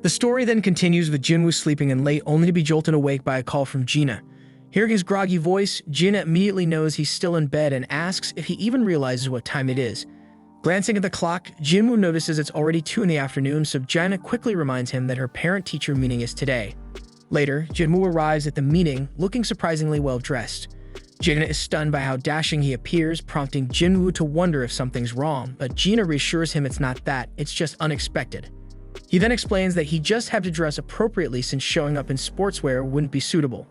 The story then continues with Jinwoo sleeping in late only to be jolted awake by a call from Gina. Hearing his groggy voice, Gina immediately knows he's still in bed and asks if he even realizes what time it is. Glancing at the clock, Jinwoo notices it's already 2 in the afternoon, so Gina quickly reminds him that her parent-teacher meeting is today. Later, Jinwoo arrives at the meeting, looking surprisingly well-dressed. Gina is stunned by how dashing he appears, prompting Jinwoo to wonder if something's wrong, but Gina reassures him it's not that, it's just unexpected. He then explains that he just had to dress appropriately since showing up in sportswear wouldn't be suitable.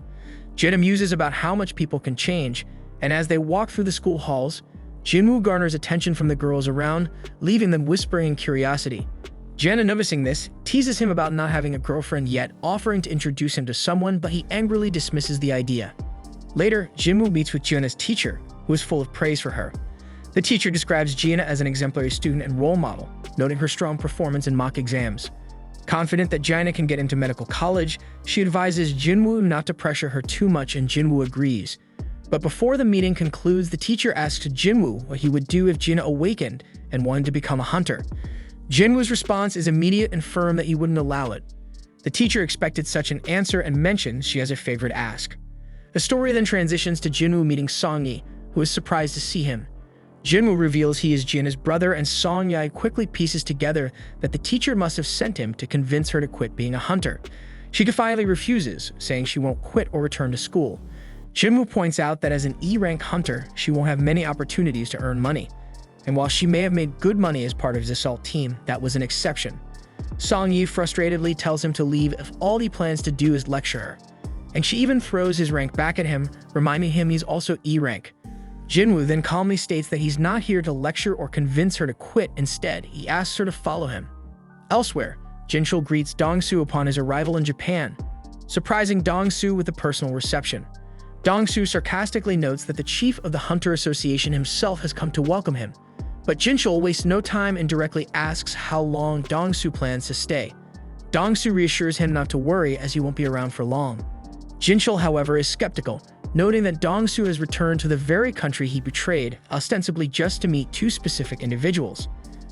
Gina muses about how much people can change, and as they walk through the school halls, Jinwoo garners attention from the girls around, leaving them whispering in curiosity. Gina, noticing this, teases him about not having a girlfriend yet, offering to introduce him to someone, but he angrily dismisses the idea. Later, Jinwoo meets with Gina's teacher, who is full of praise for her. The teacher describes Gina as an exemplary student and role model, noting her strong performance in mock exams. Confident that Gina can get into medical college, she advises Jinwoo not to pressure her too much, and Jinwoo agrees. But before the meeting concludes, the teacher asks Jinwoo what he would do if Gina awakened and wanted to become a hunter. Jinwoo's response is immediate and firm that he wouldn't allow it. The teacher expected such an answer and mentions she has a favorite ask. The story then transitions to Jinwoo meeting Song-yi, who is surprised to see him. Jinwoo reveals he is Gina's brother, and Song-yi quickly pieces together that the teacher must have sent him to convince her to quit being a hunter. She defiantly refuses, saying she won't quit or return to school. Jinwoo points out that as an E-rank hunter, she won't have many opportunities to earn money. And while she may have made good money as part of his assault team, that was an exception. Song-yi frustratedly tells him to leave if all he plans to do is lecture her. And she even throws his rank back at him, reminding him he's also E-rank. Jinwoo then calmly states that he's not here to lecture or convince her to quit. Instead, he asks her to follow him. Elsewhere, Jinchul greets Dong-soo upon his arrival in Japan, surprising Dong-soo with a personal reception. Dong-soo sarcastically notes that the chief of the Hunter Association himself has come to welcome him, but Jinchul wastes no time and directly asks how long Dong-soo plans to stay. Dong-soo reassures him not to worry as he won't be around for long. Jinchul, however, is skeptical, noting that Dong-soo has returned to the very country he betrayed, ostensibly just to meet 2 specific individuals.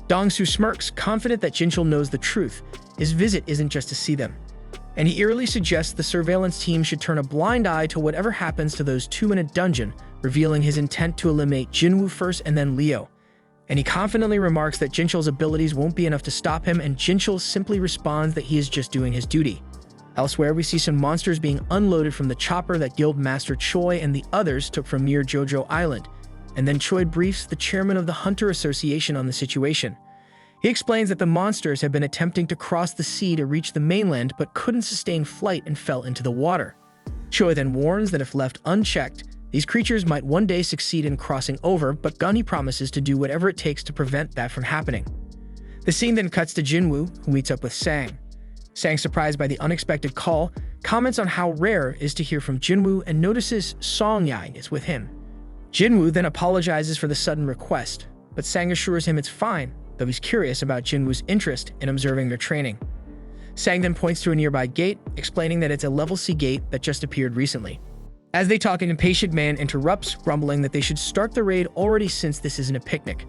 Dong-soo smirks, confident that Jinchul knows the truth. His visit isn't just to see them. And he eerily suggests the surveillance team should turn a blind eye to whatever happens to those 2 in a dungeon, revealing his intent to eliminate Jinwoo first and then Leo. And he confidently remarks that Jinchul's abilities won't be enough to stop him, and Jinchul simply responds that he is just doing his duty. Elsewhere, we see some monsters being unloaded from the chopper that Guild Master Choi and the others took from near Jojo Island, and then Choi briefs the chairman of the Hunter Association on the situation. He explains that the monsters have been attempting to cross the sea to reach the mainland but couldn't sustain flight and fell into the water. Choi then warns that if left unchecked, these creatures might one day succeed in crossing over, but Gunny promises to do whatever it takes to prevent that from happening. The scene then cuts to Jinwoo, who meets up with Sang. Sang, surprised by the unexpected call, comments on how rare it is to hear from Jinwoo and notices Song-yi is with him. Jinwoo then apologizes for the sudden request, but Sang assures him it's fine, though he's curious about Jinwoo's interest in observing their training. Sang then points to a nearby gate, explaining that it's a level C gate that just appeared recently. As they talk, an impatient man interrupts, grumbling that they should start the raid already since this isn't a picnic.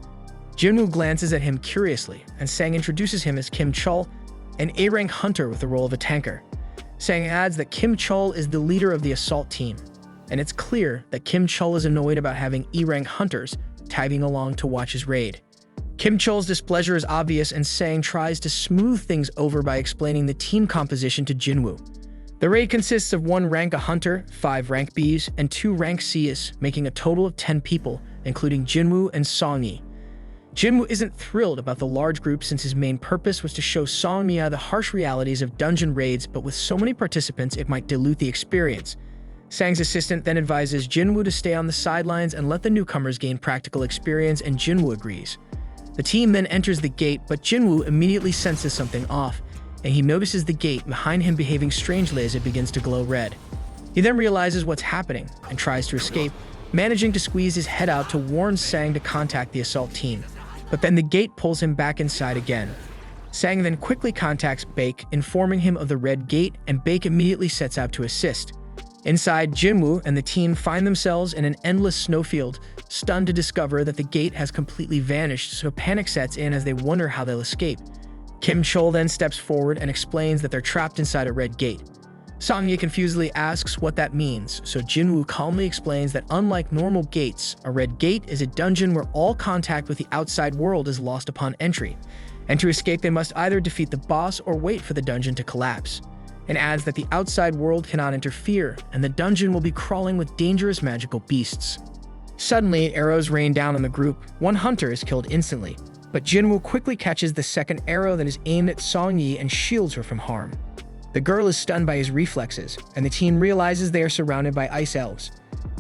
Jinwoo glances at him curiously, and Sang introduces him as Kim Chul, an A-rank hunter with the role of a tanker. Sang adds that Kim Chul is the leader of the assault team, and it's clear that Kim Chul is annoyed about having E-rank hunters tagging along to watch his raid. Kim Chul's displeasure is obvious, and Sang tries to smooth things over by explaining the team composition to Jinwoo. The raid consists of 1 rank A hunter, 5 rank Bs, and 2 rank Cs, making a total of 10 people, including Jinwoo and Song-yi. Jinwoo isn't thrilled about the large group since his main purpose was to show Song-yi the harsh realities of dungeon raids, but with so many participants it might dilute the experience. Sang's assistant then advises Jinwoo to stay on the sidelines and let the newcomers gain practical experience, and Jinwoo agrees. The team then enters the gate, but Jinwoo immediately senses something off, and he notices the gate behind him behaving strangely as it begins to glow red. He then realizes what's happening and tries to escape, managing to squeeze his head out to warn Sang to contact the assault team. But then the gate pulls him back inside again. Sang then quickly contacts Baek, informing him of the red gate, and Baek immediately sets out to assist. Inside, Jinwoo and the team find themselves in an endless snowfield, stunned to discover that the gate has completely vanished, so panic sets in as they wonder how they'll escape. Kim Chol then steps forward and explains that they're trapped inside a red gate. Song-yi confusedly asks what that means, so Jinwoo calmly explains that unlike normal gates, a red gate is a dungeon where all contact with the outside world is lost upon entry, and to escape they must either defeat the boss or wait for the dungeon to collapse, and adds that the outside world cannot interfere, and the dungeon will be crawling with dangerous magical beasts. Suddenly, arrows rain down on the group. One hunter is killed instantly, but Jinwoo quickly catches the second arrow that is aimed at Song-yi and shields her from harm. The girl is stunned by his reflexes, and the team realizes they are surrounded by ice elves.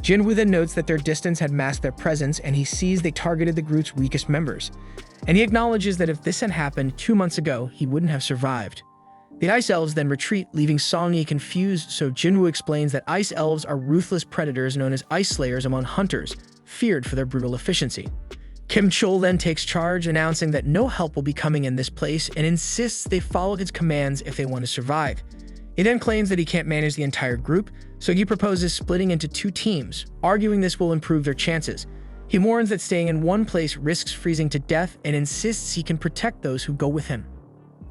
Jinwoo then notes that their distance had masked their presence, and he sees they targeted the group's weakest members. And he acknowledges that if this had happened 2 months ago, he wouldn't have survived. The ice elves then retreat, leaving Song-yi confused, so Jinwoo explains that ice elves are ruthless predators known as ice slayers among hunters, feared for their brutal efficiency. Kim Chol then takes charge, announcing that no help will be coming in this place and insists they follow his commands if they want to survive. He then claims that he can't manage the entire group, so he proposes splitting into 2 teams, arguing this will improve their chances. He warns that staying in one place risks freezing to death and insists he can protect those who go with him.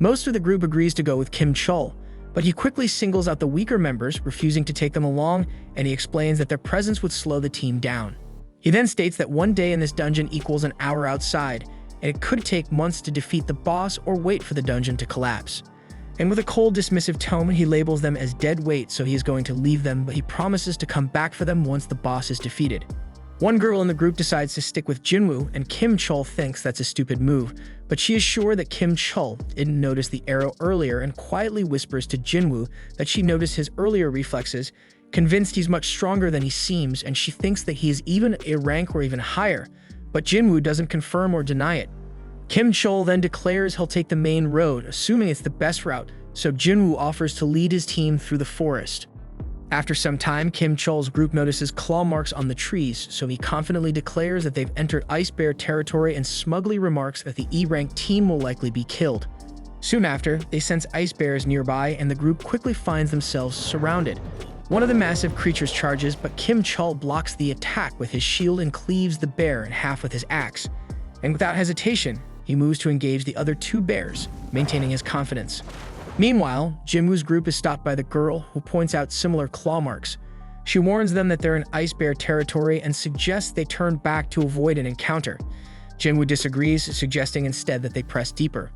Most of the group agrees to go with Kim Chol, but he quickly singles out the weaker members, refusing to take them along, and he explains that their presence would slow the team down. He then states that 1 day in this dungeon equals an hour outside, and it could take months to defeat the boss or wait for the dungeon to collapse. And with a cold, dismissive tone, he labels them as dead weight, so he is going to leave them, but he promises to come back for them once the boss is defeated. One girl in the group decides to stick with Jinwoo, and Kim Chol thinks that's a stupid move, but she is sure that Kim Chol didn't notice the arrow earlier and quietly whispers to Jinwoo that she noticed his earlier reflexes, convinced he's much stronger than he seems, and she thinks that he is even a rank or even higher, but Jinwoo doesn't confirm or deny it. Kim Chol then declares he'll take the main road, assuming it's the best route, so Jinwoo offers to lead his team through the forest. After some time, Kim Chol's group notices claw marks on the trees, so he confidently declares that they've entered Ice Bear territory and smugly remarks that the E-rank team will likely be killed. Soon after, they sense ice bears nearby, and the group quickly finds themselves surrounded. One of the massive creatures charges, but Kim Chol blocks the attack with his shield and cleaves the bear in half with his axe. And without hesitation, he moves to engage the other 2 bears, maintaining his confidence. Meanwhile, Jinwoo's group is stopped by the girl, who points out similar claw marks. She warns them that they're in ice bear territory and suggests they turn back to avoid an encounter. Jinwoo disagrees, suggesting instead that they press deeper.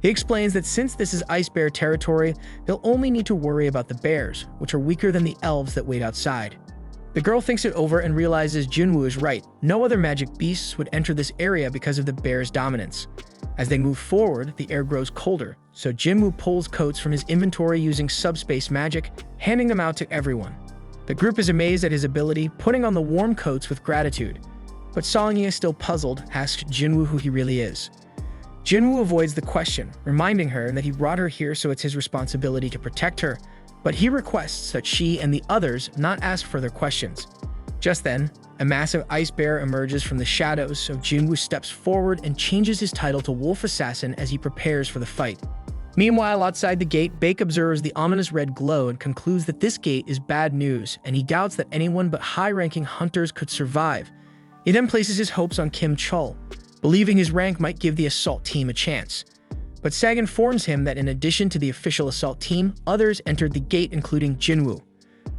He explains that since this is ice bear territory, they'll only need to worry about the bears, which are weaker than the elves that wait outside. The girl thinks it over and realizes Jinwoo is right. No other magic beasts would enter this area because of the bear's dominance. As they move forward, the air grows colder, so Jinwoo pulls coats from his inventory using subspace magic, handing them out to everyone. The group is amazed at his ability, putting on the warm coats with gratitude. But Song-yi is still puzzled, asks Jinwoo who he really is. Jinwoo avoids the question, reminding her that he brought her here so it's his responsibility to protect her, but he requests that she and the others not ask further questions. Just then, a massive ice bear emerges from the shadows, so Jinwoo steps forward and changes his title to Wolf Assassin as he prepares for the fight. Meanwhile, outside the gate, Baek observes the ominous red glow and concludes that this gate is bad news, and he doubts that anyone but high-ranking hunters could survive. He then places his hopes on Kim Chol, believing his rank might give the assault team a chance. But Sag informs him that in addition to the official assault team, others entered the gate, including Jinwoo.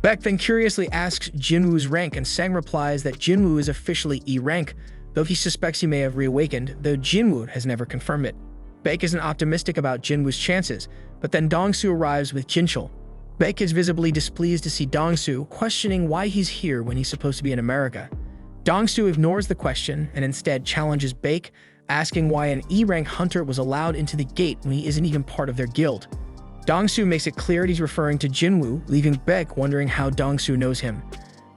Baek then curiously asks Jinwoo's rank, and Sang replies that Jinwoo is officially E-rank, though he suspects he may have reawakened, though Jinwoo has never confirmed it. Baek isn't optimistic about Jinwoo's chances, but then Dongsu arrives with Jinchul. Baek is visibly displeased to see Dongsu, questioning why he's here when he's supposed to be in America. Dongsu ignores the question and instead challenges Baek, asking why an E-rank hunter was allowed into the gate when he isn't even part of their guild. Dongsu makes it clear he's referring to Jinwoo, leaving Baek wondering how Dongsu knows him.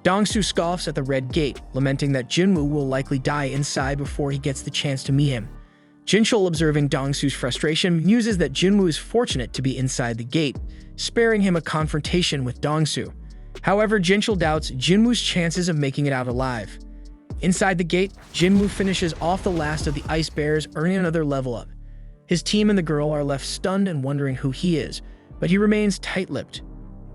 Dongsu scoffs at the red gate, lamenting that Jinwoo will likely die inside before he gets the chance to meet him. Jinchul, observing Dongsu's frustration, muses that Jinwoo is fortunate to be inside the gate, sparing him a confrontation with Dongsu. However, Jinchul doubts Jinwoo's chances of making it out alive. Inside the gate, Jinwoo finishes off the last of the ice bears, earning another level up. His team and the girl are left stunned and wondering who he is, but he remains tight-lipped.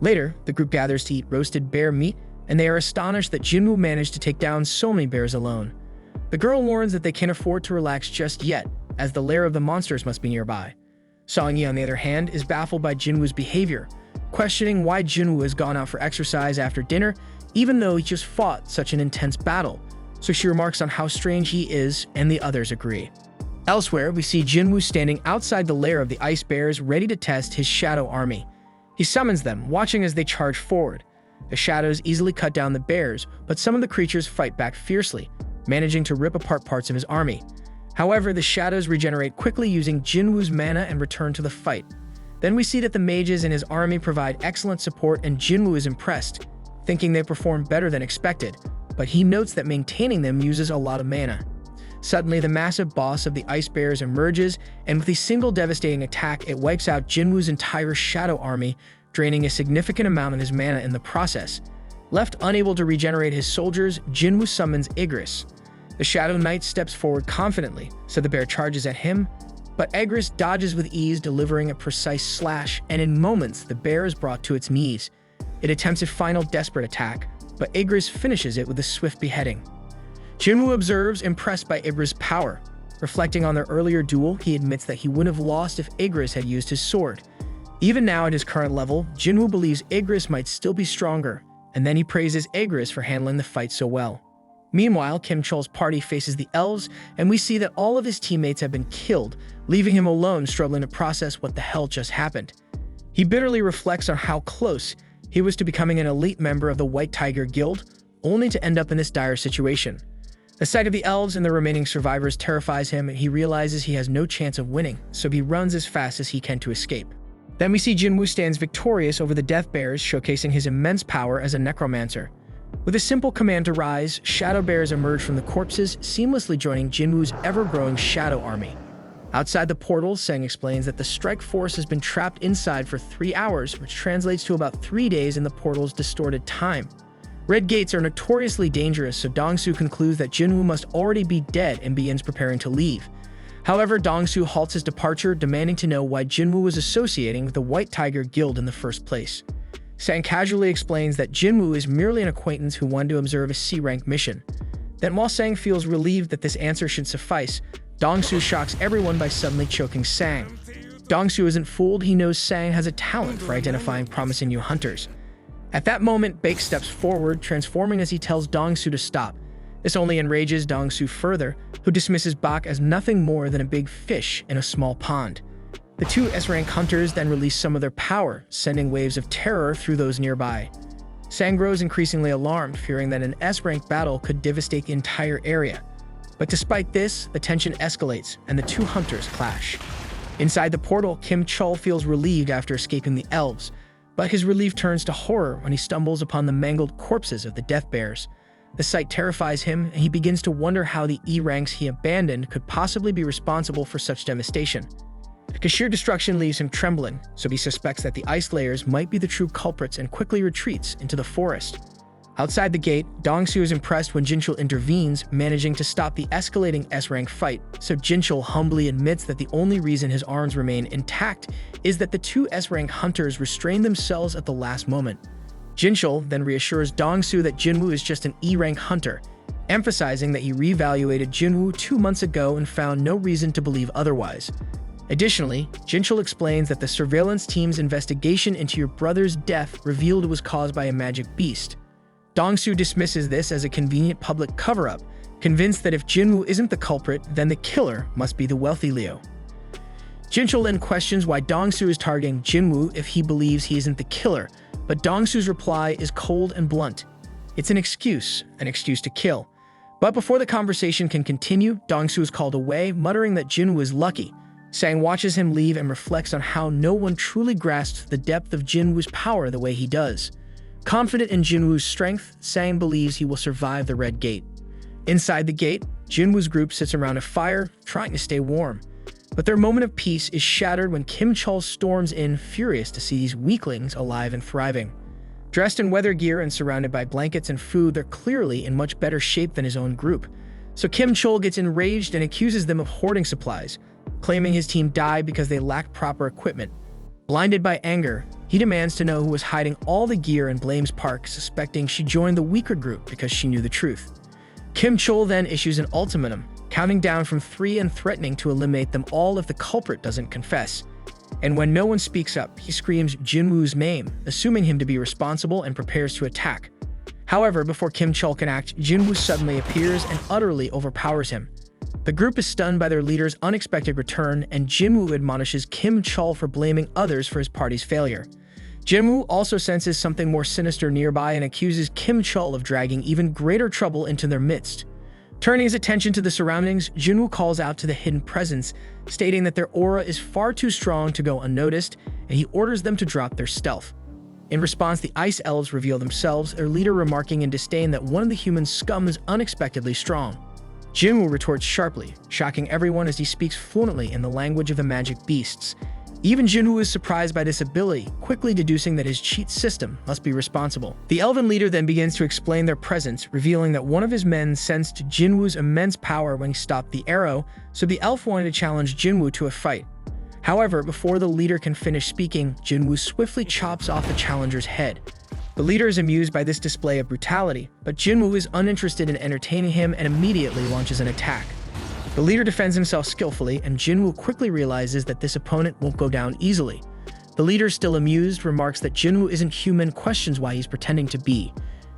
Later, the group gathers to eat roasted bear meat, and they are astonished that Jinwoo managed to take down so many bears alone. The girl warns that they can't afford to relax just yet, as the lair of the monsters must be nearby. Song-yi, on the other hand, is baffled by Jinwoo's behavior, questioning why Jinwoo has gone out for exercise after dinner, even though he just fought such an intense battle. So she remarks on how strange he is, and the others agree. Elsewhere, we see Jinwoo standing outside the lair of the ice bears, ready to test his shadow army. He summons them, watching as they charge forward. The shadows easily cut down the bears, but some of the creatures fight back fiercely, managing to rip apart parts of his army. However, the shadows regenerate quickly using Jinwoo's mana and return to the fight. Then we see that the mages in his army provide excellent support, and Jinwoo is impressed, thinking they perform better than expected, but he notes that maintaining them uses a lot of mana. Suddenly, the massive boss of the ice bears emerges, and with a single devastating attack, it wipes out Jinwoo's entire shadow army, draining a significant amount of his mana in the process. Left unable to regenerate his soldiers, Jinwoo summons Igris. The Shadow Knight steps forward confidently, so the bear charges at him, but Igris dodges with ease, delivering a precise slash, and in moments, the bear is brought to its knees. It attempts a final desperate attack, but Igris finishes it with a swift beheading. Jinwoo observes, impressed by Igris' power. Reflecting on their earlier duel, he admits that he wouldn't have lost if Igris had used his sword. Even now at his current level, Jinwoo believes Igris might still be stronger, and then he praises Igris for handling the fight so well. Meanwhile, Kim Chol's party faces the elves, and we see that all of his teammates have been killed, leaving him alone struggling to process what the hell just happened. He bitterly reflects on how close he was to becoming an elite member of the White Tiger Guild, only to end up in this dire situation. The sight of the elves and the remaining survivors terrifies him, and he realizes he has no chance of winning, so he runs as fast as he can to escape. Then we see Jinwoo stands victorious over the Death Bears, showcasing his immense power as a necromancer. With a simple command to rise, shadow bears emerge from the corpses, seamlessly joining Jinwoo's ever-growing shadow army. Outside the portal, Sang explains that the strike force has been trapped inside for 3 hours, which translates to about 3 days in the portal's distorted time. Red gates are notoriously dangerous, so Dongsu concludes that Jinwoo must already be dead and begins preparing to leave. However, Dongsu halts his departure, demanding to know why Jinwoo was associating with the White Tiger Guild in the first place. Sang casually explains that Jinwoo is merely an acquaintance who wanted to observe a C-rank mission. Then while Sang feels relieved that this answer should suffice, Dongsu shocks everyone by suddenly choking Sang. Dongsu isn't fooled, he knows Sang has a talent for identifying promising new hunters. At that moment, Baek steps forward, transforming as he tells Dongsu to stop. This only enrages Dongsu further, who dismisses Bak as nothing more than a big fish in a small pond. The two S-rank hunters then release some of their power, sending waves of terror through those nearby. Sang grows increasingly alarmed, fearing that an S-rank battle could devastate the entire area. But despite this, the tension escalates, and the two hunters clash. Inside the portal, Kim Chol feels relieved after escaping the elves, but his relief turns to horror when he stumbles upon the mangled corpses of the Death Bears. The sight terrifies him, and he begins to wonder how the E-ranks he abandoned could possibly be responsible for such devastation. The sheer destruction leaves him trembling, so he suspects that the ice layers might be the true culprits and quickly retreats into the forest. Outside the gate, Dongsu is impressed when Jinchul intervenes, managing to stop the escalating S-rank fight, so Jinchul humbly admits that the only reason his arms remain intact is that the two S-rank hunters restrained themselves at the last moment. Jinchul then reassures Dongsu that Jinwoo is just an E-rank hunter, emphasizing that he reevaluated Jinwoo 2 months ago and found no reason to believe otherwise. Additionally, Jinchul explains that the surveillance team's investigation into your brother's death revealed it was caused by a magic beast. Dongsu dismisses this as a convenient public cover-up, convinced that if Jinwoo isn't the culprit, then the killer must be the wealthy Leo. Jinchul then questions why Dongsu is targeting Jinwoo if he believes he isn't the killer, but Dongsu's reply is cold and blunt. It's an excuse to kill. But before the conversation can continue, Dongsu is called away, muttering that Jinwoo is lucky. Sang watches him leave and reflects on how no one truly grasps the depth of Jinwoo's power the way he does. Confident in Jinwoo's strength, Sang believes he will survive the Red Gate. Inside the gate, Jinwoo's group sits around a fire, trying to stay warm. But their moment of peace is shattered when Kim Chol storms in, furious to see these weaklings alive and thriving. Dressed in weather gear and surrounded by blankets and food, they're clearly in much better shape than his own group. So Kim Chol gets enraged and accuses them of hoarding supplies, claiming his team died because they lacked proper equipment. Blinded by anger, he demands to know who was hiding all the gear and blames Park, suspecting she joined the weaker group because she knew the truth. Kim Chol then issues an ultimatum, counting down from 3 and threatening to eliminate them all if the culprit doesn't confess. and when no one speaks up, he screams Jinwoo's name, assuming him to be responsible and prepares to attack. However, before Kim Chul can act, Jinwoo suddenly appears and utterly overpowers him. The group is stunned by their leader's unexpected return, and Jinwoo admonishes Kim Chul for blaming others for his party's failure. Jinwoo also senses something more sinister nearby and accuses Kim Chul of dragging even greater trouble into their midst. Turning his attention to the surroundings, Jinwoo calls out to the hidden presence, stating that their aura is far too strong to go unnoticed, and he orders them to drop their stealth. In response, the Ice Elves reveal themselves, their leader remarking in disdain that one of the human scum is unexpectedly strong. Jinwoo retorts sharply, shocking everyone as he speaks fluently in the language of the magic beasts. Even Jinwoo is surprised by this ability, quickly deducing that his cheat system must be responsible. The elven leader then begins to explain their presence, revealing that one of his men sensed Jinwoo's immense power when he stopped the arrow, so the elf wanted to challenge Jinwoo to a fight. However, before the leader can finish speaking, Jinwoo swiftly chops off the challenger's head. The leader is amused by this display of brutality, but Jinwoo is uninterested in entertaining him and immediately launches an attack. The leader defends himself skillfully, and Jinwoo quickly realizes that this opponent won't go down easily. The leader, still amused, remarks that Jinwoo isn't human, questions why he's pretending to be.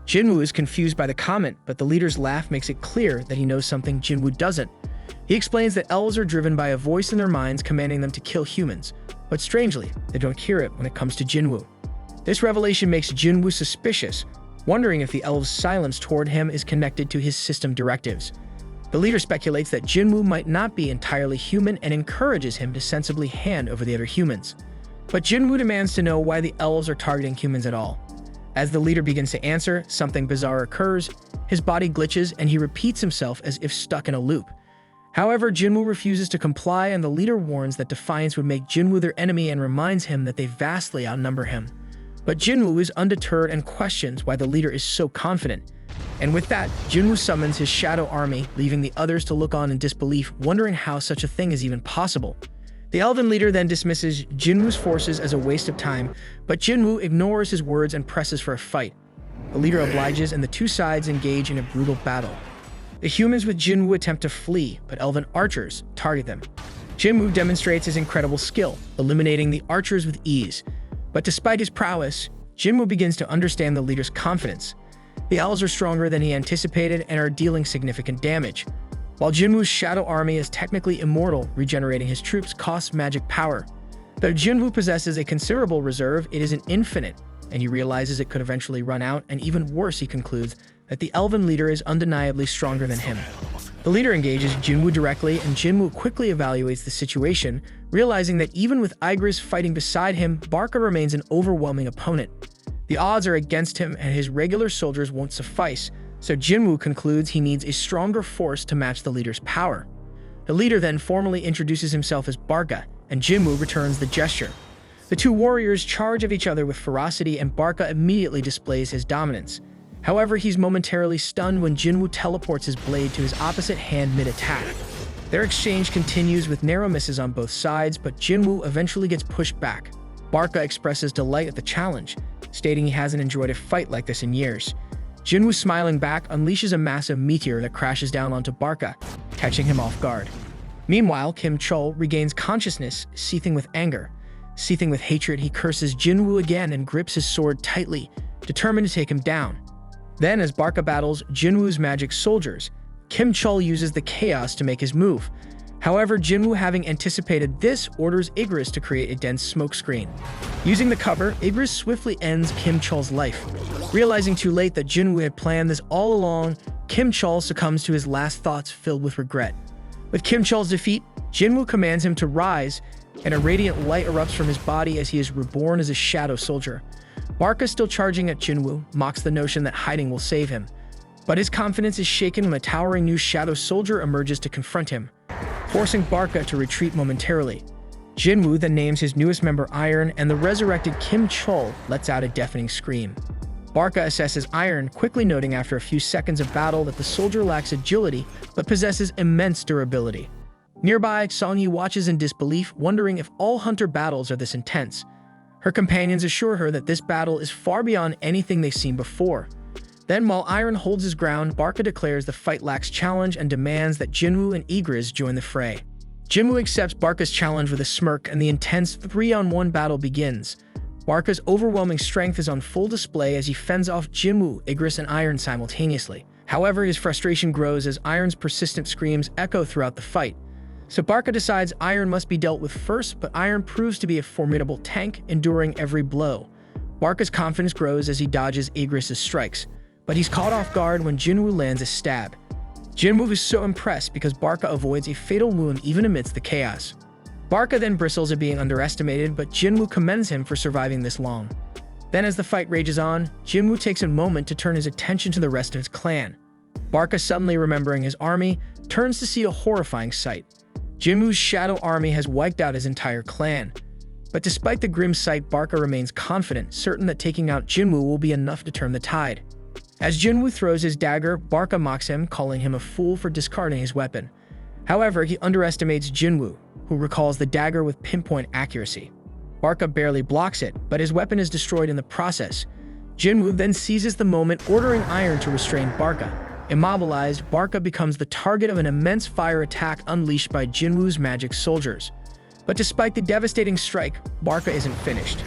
Jinwoo is confused by the comment, but the leader's laugh makes it clear that he knows something Jinwoo doesn't. He explains that elves are driven by a voice in their minds commanding them to kill humans, but strangely, they don't hear it when it comes to Jinwoo. This revelation makes Jinwoo suspicious, wondering if the elves' silence toward him is connected to his system directives. The leader speculates that Jinwoo might not be entirely human and encourages him to sensibly hand over the other humans. But Jinwoo demands to know why the elves are targeting humans at all. As the leader begins to answer, something bizarre occurs. His body glitches and he repeats himself as if stuck in a loop. However, Jinwoo refuses to comply, and the leader warns that defiance would make Jinwoo their enemy and reminds him that they vastly outnumber him. But Jinwoo is undeterred and questions why the leader is so confident. And with that, Jinwoo summons his shadow army, leaving the others to look on in disbelief, wondering how such a thing is even possible. The elven leader then dismisses Jinwoo's forces as a waste of time, but Jinwoo ignores his words and presses for a fight. The leader obliges, and the two sides engage in a brutal battle. The humans with Jinwoo attempt to flee, but elven archers target them. Jinwoo demonstrates his incredible skill, eliminating the archers with ease. But despite his prowess, Jinwoo begins to understand the leader's confidence. The elves are stronger than he anticipated and are dealing significant damage. While Jinwoo's shadow army is technically immortal, regenerating his troops costs magic power. Though Jinwoo possesses a considerable reserve, it isn't infinite, and he realizes it could eventually run out, and even worse, he concludes that the elven leader is undeniably stronger than him. The leader engages Jinwoo directly, and Jinwoo quickly evaluates the situation, realizing that even with Igris fighting beside him, Barca remains an overwhelming opponent. The odds are against him, and his regular soldiers won't suffice, so Jinwoo concludes he needs a stronger force to match the leader's power. The leader then formally introduces himself as Barca, and Jinwoo returns the gesture. The two warriors charge of each other with ferocity, and Barca immediately displays his dominance. However, he's momentarily stunned when Jinwoo teleports his blade to his opposite hand mid-attack. Their exchange continues with narrow misses on both sides, but Jinwoo eventually gets pushed back. Barca expresses delight at the challenge, stating he hasn't enjoyed a fight like this in years. Jinwoo, smiling back, unleashes a massive meteor that crashes down onto Barca, catching him off guard. Meanwhile, Kim Chul regains consciousness, seething with anger. Seething with hatred, he curses Jinwoo again and grips his sword tightly, determined to take him down. Then, as Barca battles Jinwoo's magic soldiers, Kim Chul uses the chaos to make his move. However, Jinwoo, having anticipated this, orders Igris to create a dense smokescreen. Using the cover, Igris swiftly ends Kim Chul's life. Realizing too late that Jinwoo had planned this all along, Kim Chul succumbs to his last thoughts filled with regret. With Kim Chul's defeat, Jinwoo commands him to rise, and a radiant light erupts from his body as he is reborn as a shadow soldier. Barca, still charging at Jinwoo, mocks the notion that hiding will save him. But his confidence is shaken when a towering new shadow soldier emerges to confront him, forcing Barca to retreat momentarily. Jinwoo then names his newest member Iron, and the resurrected Kim Chul lets out a deafening scream. Barca assesses Iron, quickly noting after a few seconds of battle that the soldier lacks agility but possesses immense durability. Nearby, Songyi watches in disbelief, wondering if all hunter battles are this intense. Her companions assure her that this battle is far beyond anything they've seen before. Then, while Iron holds his ground, Barca declares the fight lacks challenge and demands that Jinwoo and Igris join the fray. Jinwoo accepts Barca's challenge with a smirk, and the intense 3-on-1 battle begins. Barca's overwhelming strength is on full display as he fends off Jinwoo, Igris, and Iron simultaneously. However, his frustration grows as Iron's persistent screams echo throughout the fight. So Barca decides Iron must be dealt with first, but Iron proves to be a formidable tank, enduring every blow. Barca's confidence grows as he dodges Igris' strikes, but he's caught off guard when Jinwoo lands a stab. Jinwoo is so impressed because Barca avoids a fatal wound even amidst the chaos. Barca then bristles at being underestimated, but Jinwoo commends him for surviving this long. Then as the fight rages on, Jinwoo takes a moment to turn his attention to the rest of his clan. Barca, suddenly remembering his army, turns to see a horrifying sight. Jinwoo's shadow army has wiped out his entire clan. But despite the grim sight, Barca remains confident, certain that taking out Jinwoo will be enough to turn the tide. As Jinwoo throws his dagger, Barca mocks him, calling him a fool for discarding his weapon. However, he underestimates Jinwoo, who recalls the dagger with pinpoint accuracy. Barca barely blocks it, but his weapon is destroyed in the process. Jinwoo then seizes the moment, ordering Iron to restrain Barca. Immobilized, Barca becomes the target of an immense fire attack unleashed by Jinwoo's magic soldiers. But despite the devastating strike, Barca isn't finished.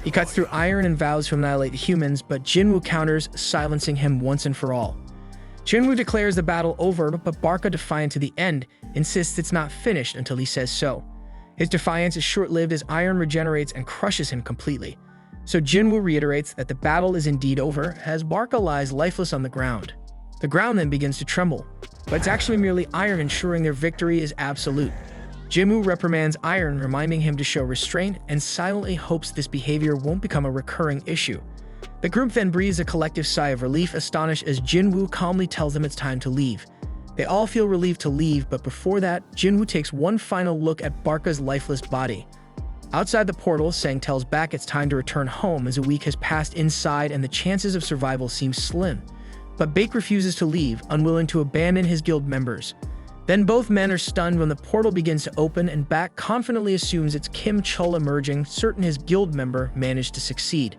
He cuts through Iron and vows to annihilate the humans, but Jinwoo counters, silencing him once and for all. Jinwoo declares the battle over, but Barca, defiant to the end, insists it's not finished until he says so. His defiance is short-lived as Iron regenerates and crushes him completely. So Jinwoo reiterates that the battle is indeed over, as Barca lies lifeless on the ground. The ground then begins to tremble, but it's actually merely Iron ensuring their victory is absolute. Jinwoo reprimands Iron, reminding him to show restraint, and silently hopes this behavior won't become a recurring issue. The group then breathes a collective sigh of relief, astonished as Jinwoo calmly tells them it's time to leave. They all feel relieved to leave, but before that, Jinwoo takes one final look at Barca's lifeless body. Outside the portal, Sang tells Baek it's time to return home as a week has passed inside and the chances of survival seem slim. But Baek refuses to leave, unwilling to abandon his guild members. Then both men are stunned when the portal begins to open, and Baek confidently assumes it's Kim Chul emerging, certain his guild member managed to succeed.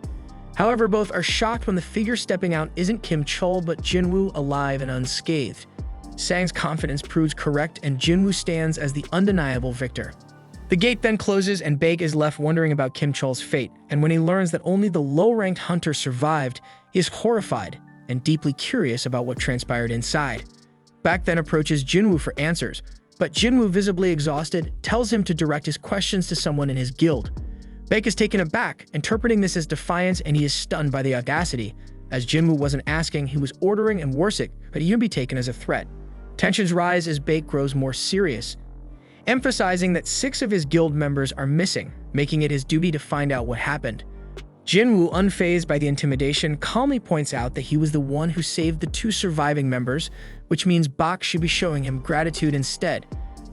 However, both are shocked when the figure stepping out isn't Kim Chul but Jinwoo, alive and unscathed. Sang's confidence proves correct, and Jinwoo stands as the undeniable victor. The gate then closes and Baek is left wondering about Kim Chul's fate, and when he learns that only the low-ranked hunter survived, he is horrified and deeply curious about what transpired inside. Baek then approaches Jinwoo for answers, but Jinwoo, visibly exhausted, tells him to direct his questions to someone in his guild. Baek is taken aback, interpreting this as defiance, and he is stunned by the audacity. As Jinwoo wasn't asking, he was ordering, and worse it could even be taken as a threat. Tensions rise as Baek grows more serious, emphasizing that 6 of his guild members are missing, making it his duty to find out what happened. Jinwoo, unfazed by the intimidation, calmly points out that he was the one who saved the 2 surviving members, which means Baek should be showing him gratitude instead.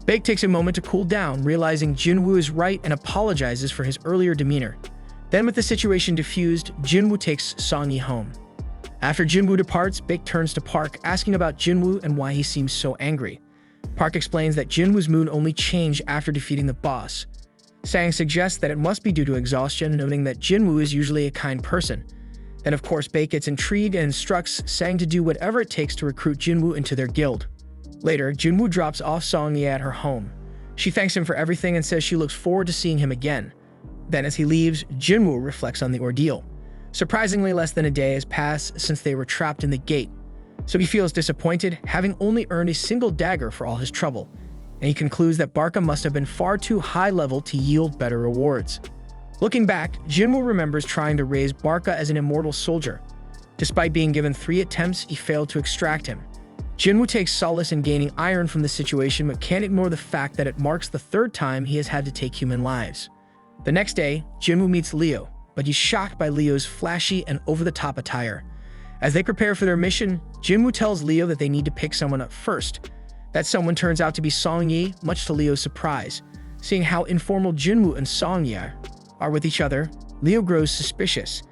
Baek takes a moment to cool down, realizing Jinwoo is right, and apologizes for his earlier demeanor. Then, with the situation diffused, Jinwoo takes Songyi home. After Jinwoo departs, Baek turns to Park, asking about Jinwoo and why he seems so angry. Park explains that Jinwoo's mood only changed after defeating the boss. Sang suggests that it must be due to exhaustion, noting that Jinwoo is usually a kind person. Then of course Baek gets intrigued and instructs Sang to do whatever it takes to recruit Jinwoo into their guild. Later, Jinwoo drops off Songyi at her home. She thanks him for everything and says she looks forward to seeing him again. Then as he leaves, Jinwoo reflects on the ordeal. Surprisingly, less than a day has passed since they were trapped in the gate. So he feels disappointed, having only earned a single dagger for all his trouble. And he concludes that Barca must have been far too high level to yield better rewards. Looking back, Jinwoo remembers trying to raise Barca as an immortal soldier. Despite being given 3 attempts, he failed to extract him. Jinwoo takes solace in gaining iron from the situation, but can't ignore the fact that it marks the 3rd time he has had to take human lives. The next day, Jinwoo meets Leo, but he's shocked by Leo's flashy and over-the-top attire. As they prepare for their mission, Jinwoo tells Leo that they need to pick someone up first. That someone turns out to be Songyi, much to Leo's surprise. Seeing how informal Jinwoo and Songyi are with each other, Leo grows suspicious.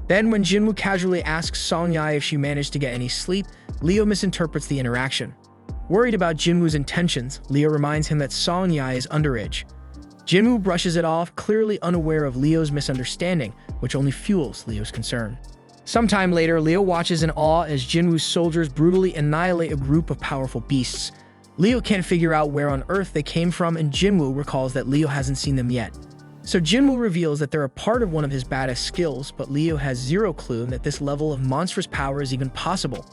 Then when Jinwoo casually asks Songyi if she managed to get any sleep, Leo misinterprets the interaction. Worried about Jinwoo's intentions, Leo reminds him that Songyi is underage. Jinwoo brushes it off, clearly unaware of Leo's misunderstanding, which only fuels Leo's concern. Sometime later, Leo watches in awe as Jinwoo's soldiers brutally annihilate a group of powerful beasts. Leo can't figure out where on Earth they came from, and Jinwoo recalls that Leo hasn't seen them yet. So Jinwoo reveals that they're a part of one of his baddest skills, but Leo has zero clue that this level of monstrous power is even possible.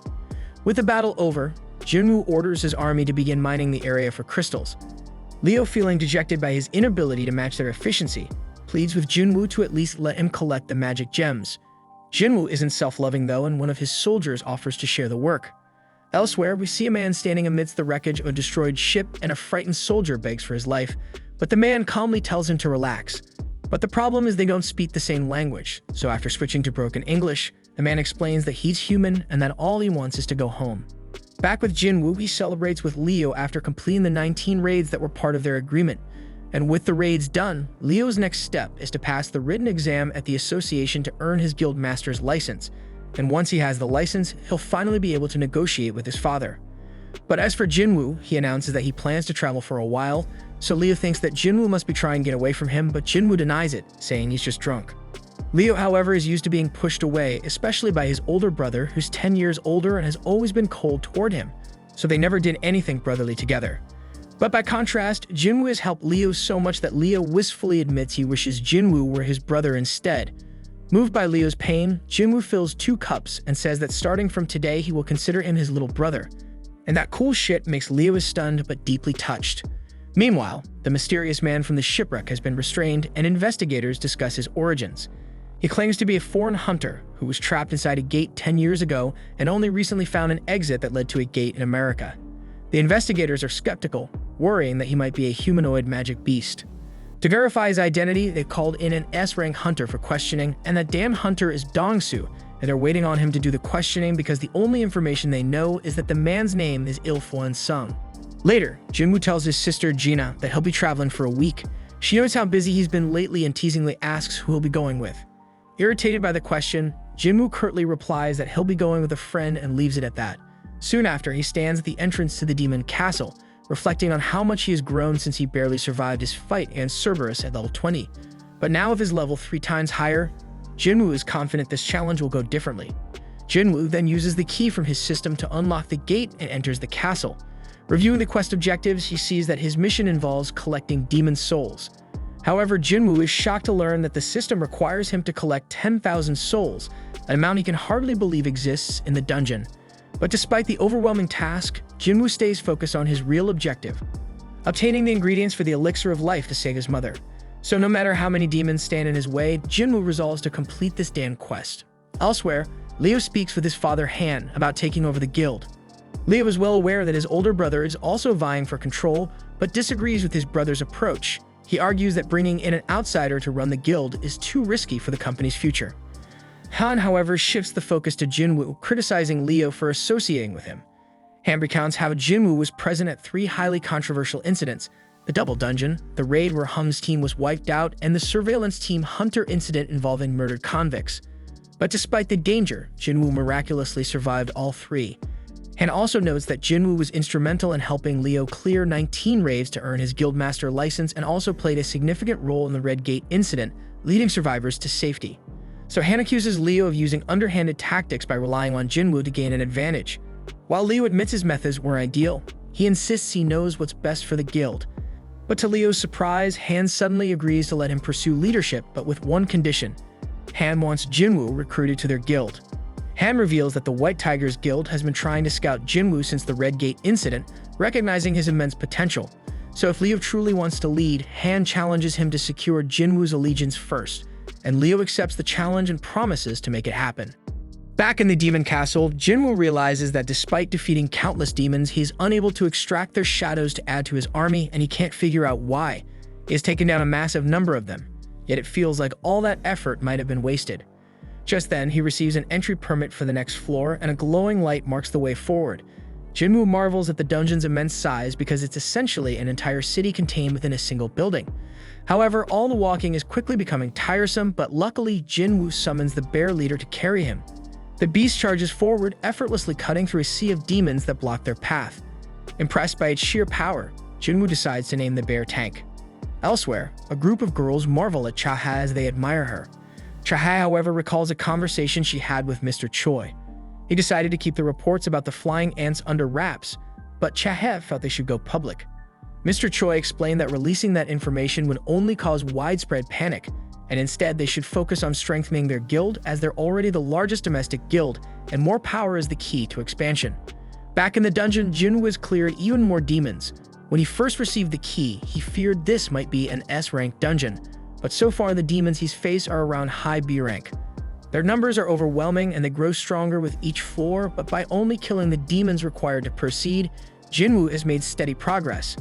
With the battle over, Jinwoo orders his army to begin mining the area for crystals. Leo, feeling dejected by his inability to match their efficiency, pleads with Jinwoo to at least let him collect the magic gems. Jinwoo isn't self-loving though, and one of his soldiers offers to share the work. Elsewhere, we see a man standing amidst the wreckage of a destroyed ship, and a frightened soldier begs for his life, but the man calmly tells him to relax. But the problem is they don't speak the same language, so after switching to broken English, the man explains that he's human and that all he wants is to go home. Back with Jinwoo, he celebrates with Leo after completing the 19 raids that were part of their agreement. And with the raids done, Leo's next step is to pass the written exam at the association to earn his guild master's license. And once he has the license, he'll finally be able to negotiate with his father. But as for Jinwoo, he announces that he plans to travel for a while, so Leo thinks that Jinwoo must be trying to get away from him, but Jinwoo denies it, saying he's just drunk. Leo, however, is used to being pushed away, especially by his older brother, who's 10 years older and has always been cold toward him, so they never did anything brotherly together. But by contrast, Jinwoo has helped Leo so much that Leo wistfully admits he wishes Jinwoo were his brother instead. Moved by Leo's pain, Jinwoo fills 2 cups and says that starting from today he will consider him his little brother. And that cool shit makes Leo stunned but deeply touched. Meanwhile, the mysterious man from the shipwreck has been restrained, and investigators discuss his origins. He claims to be a foreign hunter who was trapped inside a gate 10 years ago and only recently found an exit that led to a gate in America. The investigators are skeptical, worrying that he might be a humanoid magic beast. To verify his identity, they called in an S-rank hunter for questioning, and that damn hunter is Dongsu, and they're waiting on him to do the questioning because the only information they know is that the man's name is Il-Fuan Sung. Later, Jinwoo tells his sister Gina that he'll be traveling for a week. She knows how busy he's been lately and teasingly asks who he'll be going with. Irritated by the question, Jinwoo curtly replies that he'll be going with a friend and leaves it at that. Soon after, he stands at the entrance to the demon castle, reflecting on how much he has grown since he barely survived his fight against Cerberus at level 20. But now with his level 3 times higher, Jinwoo is confident this challenge will go differently. Jinwoo then uses the key from his system to unlock the gate and enters the castle. Reviewing the quest objectives, he sees that his mission involves collecting demon souls. However, Jinwoo is shocked to learn that the system requires him to collect 10,000 souls, an amount he can hardly believe exists in the dungeon. But despite the overwhelming task, Jinwoo stays focused on his real objective, obtaining the ingredients for the elixir of life to save his mother. So no matter how many demons stand in his way, Jinwoo resolves to complete this damn quest. Elsewhere, Leo speaks with his father Han about taking over the guild. Leo is well aware that his older brother is also vying for control, but disagrees with his brother's approach. He argues that bringing in an outsider to run the guild is too risky for the company's future. Han, however, shifts the focus to Jinwoo, criticizing Leo for associating with him. Han recounts how Jinwoo was present at 3 highly controversial incidents: the double dungeon, the raid where Hum's team was wiped out, and the surveillance team Hunter incident involving murdered convicts. But despite the danger, Jinwoo miraculously survived all 3. Han also notes that Jinwoo was instrumental in helping Leo clear 19 raids to earn his guildmaster license, and also played a significant role in the Red Gate incident, leading survivors to safety. So Han accuses Leo of using underhanded tactics by relying on Jinwoo to gain an advantage. While Leo admits his methods were ideal, he insists he knows what's best for the guild. But to Leo's surprise, Han suddenly agrees to let him pursue leadership, but with one condition. Han wants Jinwoo recruited to their guild. Han reveals that the White Tigers Guild has been trying to scout Jinwoo since the Red Gate incident, recognizing his immense potential. So if Leo truly wants to lead, Han challenges him to secure Jinwoo's allegiance first, and Leo accepts the challenge and promises to make it happen. Back in the demon castle, Jinwoo realizes that despite defeating countless demons, he is unable to extract their shadows to add to his army, and he can't figure out why. He has taken down a massive number of them, yet it feels like all that effort might have been wasted. Just then, he receives an entry permit for the next floor, and a glowing light marks the way forward. Jinwoo marvels at the dungeon's immense size because it's essentially an entire city contained within a single building. However, all the walking is quickly becoming tiresome, but luckily Jinwoo summons the bear leader to carry him. The beast charges forward, effortlessly cutting through a sea of demons that block their path. Impressed by its sheer power, Jinwoo decides to name the bear Tank. Elsewhere, a group of girls marvel at Chaha as they admire her. Chaha, however, recalls a conversation she had with Mr. Choi. He decided to keep the reports about the flying ants under wraps, but Chahe felt they should go public. Mr. Choi explained that releasing that information would only cause widespread panic, and instead they should focus on strengthening their guild as they're already the largest domestic guild, and more power is the key to expansion. Back in the dungeon, Jinwoo has cleared even more demons. When he first received the key, he feared this might be an S-rank dungeon, but so far the demons he's faced are around high B rank. Their numbers are overwhelming and they grow stronger with each floor, but by only killing the demons required to proceed, Jinwoo has made steady progress.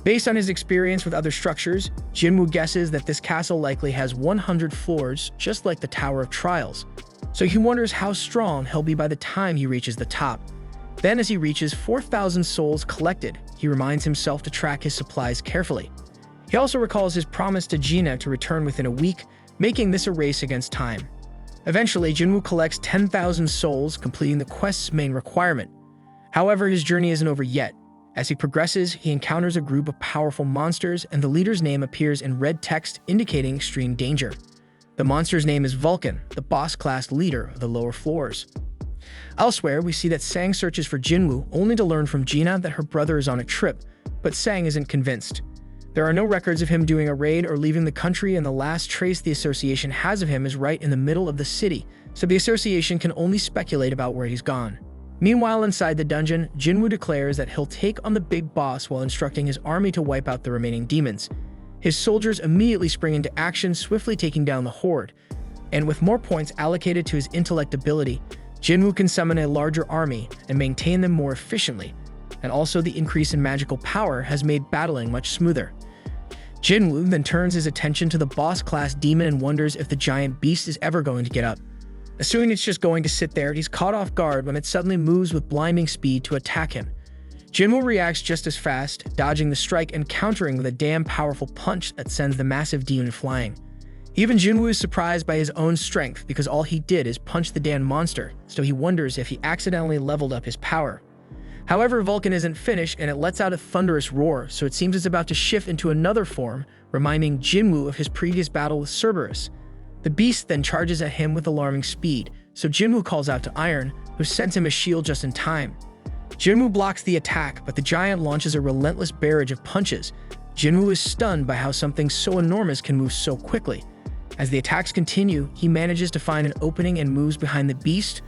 Based on his experience with other structures, Jinwoo guesses that this castle likely has 100 floors, just like the Tower of Trials. So he wonders how strong he'll be by the time he reaches the top. Then as he reaches 4,000 souls collected, he reminds himself to track his supplies carefully. He also recalls his promise to Gina to return within a week, making this a race against time. Eventually, Jinwoo collects 10,000 souls, completing the quest's main requirement. However, his journey isn't over yet. As he progresses, he encounters a group of powerful monsters, and the leader's name appears in red text indicating extreme danger. The monster's name is Vulcan, the boss-class leader of the lower floors. Elsewhere, we see that Sang searches for Jinwoo, only to learn from Gina that her brother is on a trip, but Sang isn't convinced. There are no records of him doing a raid or leaving the country, and the last trace the association has of him is right in the middle of the city, so the association can only speculate about where he's gone. Meanwhile, inside the dungeon, Jinwoo declares that he'll take on the big boss while instructing his army to wipe out the remaining demons. His soldiers immediately spring into action, swiftly taking down the horde. And with more points allocated to his intellect ability, Jinwoo can summon a larger army and maintain them more efficiently. And also the increase in magical power has made battling much smoother. Jinwoo then turns his attention to the boss-class demon and wonders if the giant beast is ever going to get up. Assuming it's just going to sit there, he's caught off guard when it suddenly moves with blinding speed to attack him. Jinwoo reacts just as fast, dodging the strike and countering with a damn powerful punch that sends the massive demon flying. Even Jinwoo is surprised by his own strength because all he did is punch the damn monster, so he wonders if he accidentally leveled up his power. However, Vulcan isn't finished and it lets out a thunderous roar, so it seems it's about to shift into another form, reminding Jinwoo of his previous battle with Cerberus. The beast then charges at him with alarming speed, so Jinwoo calls out to Iron, who sends him a shield just in time. Jinwoo blocks the attack, but the giant launches a relentless barrage of punches. Jinwoo is stunned by how something so enormous can move so quickly. As the attacks continue, he manages to find an opening and moves behind the beast,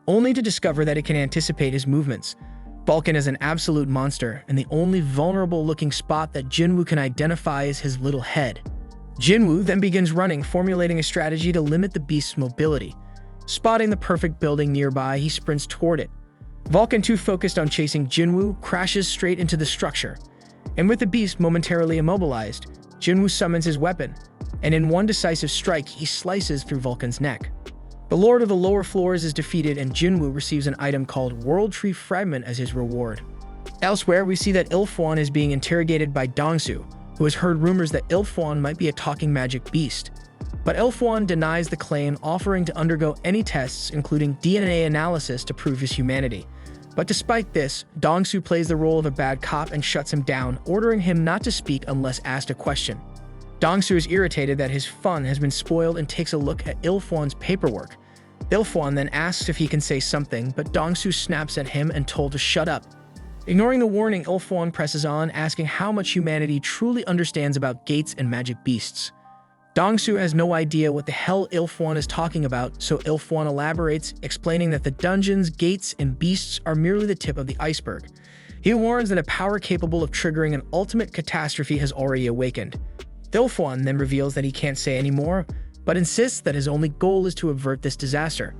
only to discover that it can anticipate his movements. Vulcan is an absolute monster, and the only vulnerable-looking spot that Jinwoo can identify is his little head. Jinwoo then begins running, formulating a strategy to limit the beast's mobility. Spotting the perfect building nearby, he sprints toward it. Vulcan, too focused on chasing Jinwoo, crashes straight into the structure. And with the beast momentarily immobilized, Jinwoo summons his weapon, and in one decisive strike, he slices through Vulcan's neck. The Lord of the Lower Floors is defeated, and Jinwoo receives an item called World Tree Fragment as his reward. Elsewhere, we see that Ilfuan is being interrogated by Dongsu, who has heard rumors that Ilfuan might be a talking magic beast. But Ilfuan denies the claim, offering to undergo any tests, including DNA analysis, to prove his humanity. But despite this, Dongsu plays the role of a bad cop and shuts him down, ordering him not to speak unless asked a question. Dongsu is irritated that his fun has been spoiled and takes a look at Ilfuan's paperwork. Ilfuan then asks if he can say something, but Dongsu snaps at him and told to shut up. Ignoring the warning, Ilfuan presses on, asking how much humanity truly understands about gates and magic beasts. Dongsu has no idea what the hell Ilfuan is talking about, so Ilfuan elaborates, explaining that the dungeons, gates, and beasts are merely the tip of the iceberg. He warns that a power capable of triggering an ultimate catastrophe has already awakened. Ilfuan then reveals that he can't say any more, but insists that his only goal is to avert this disaster.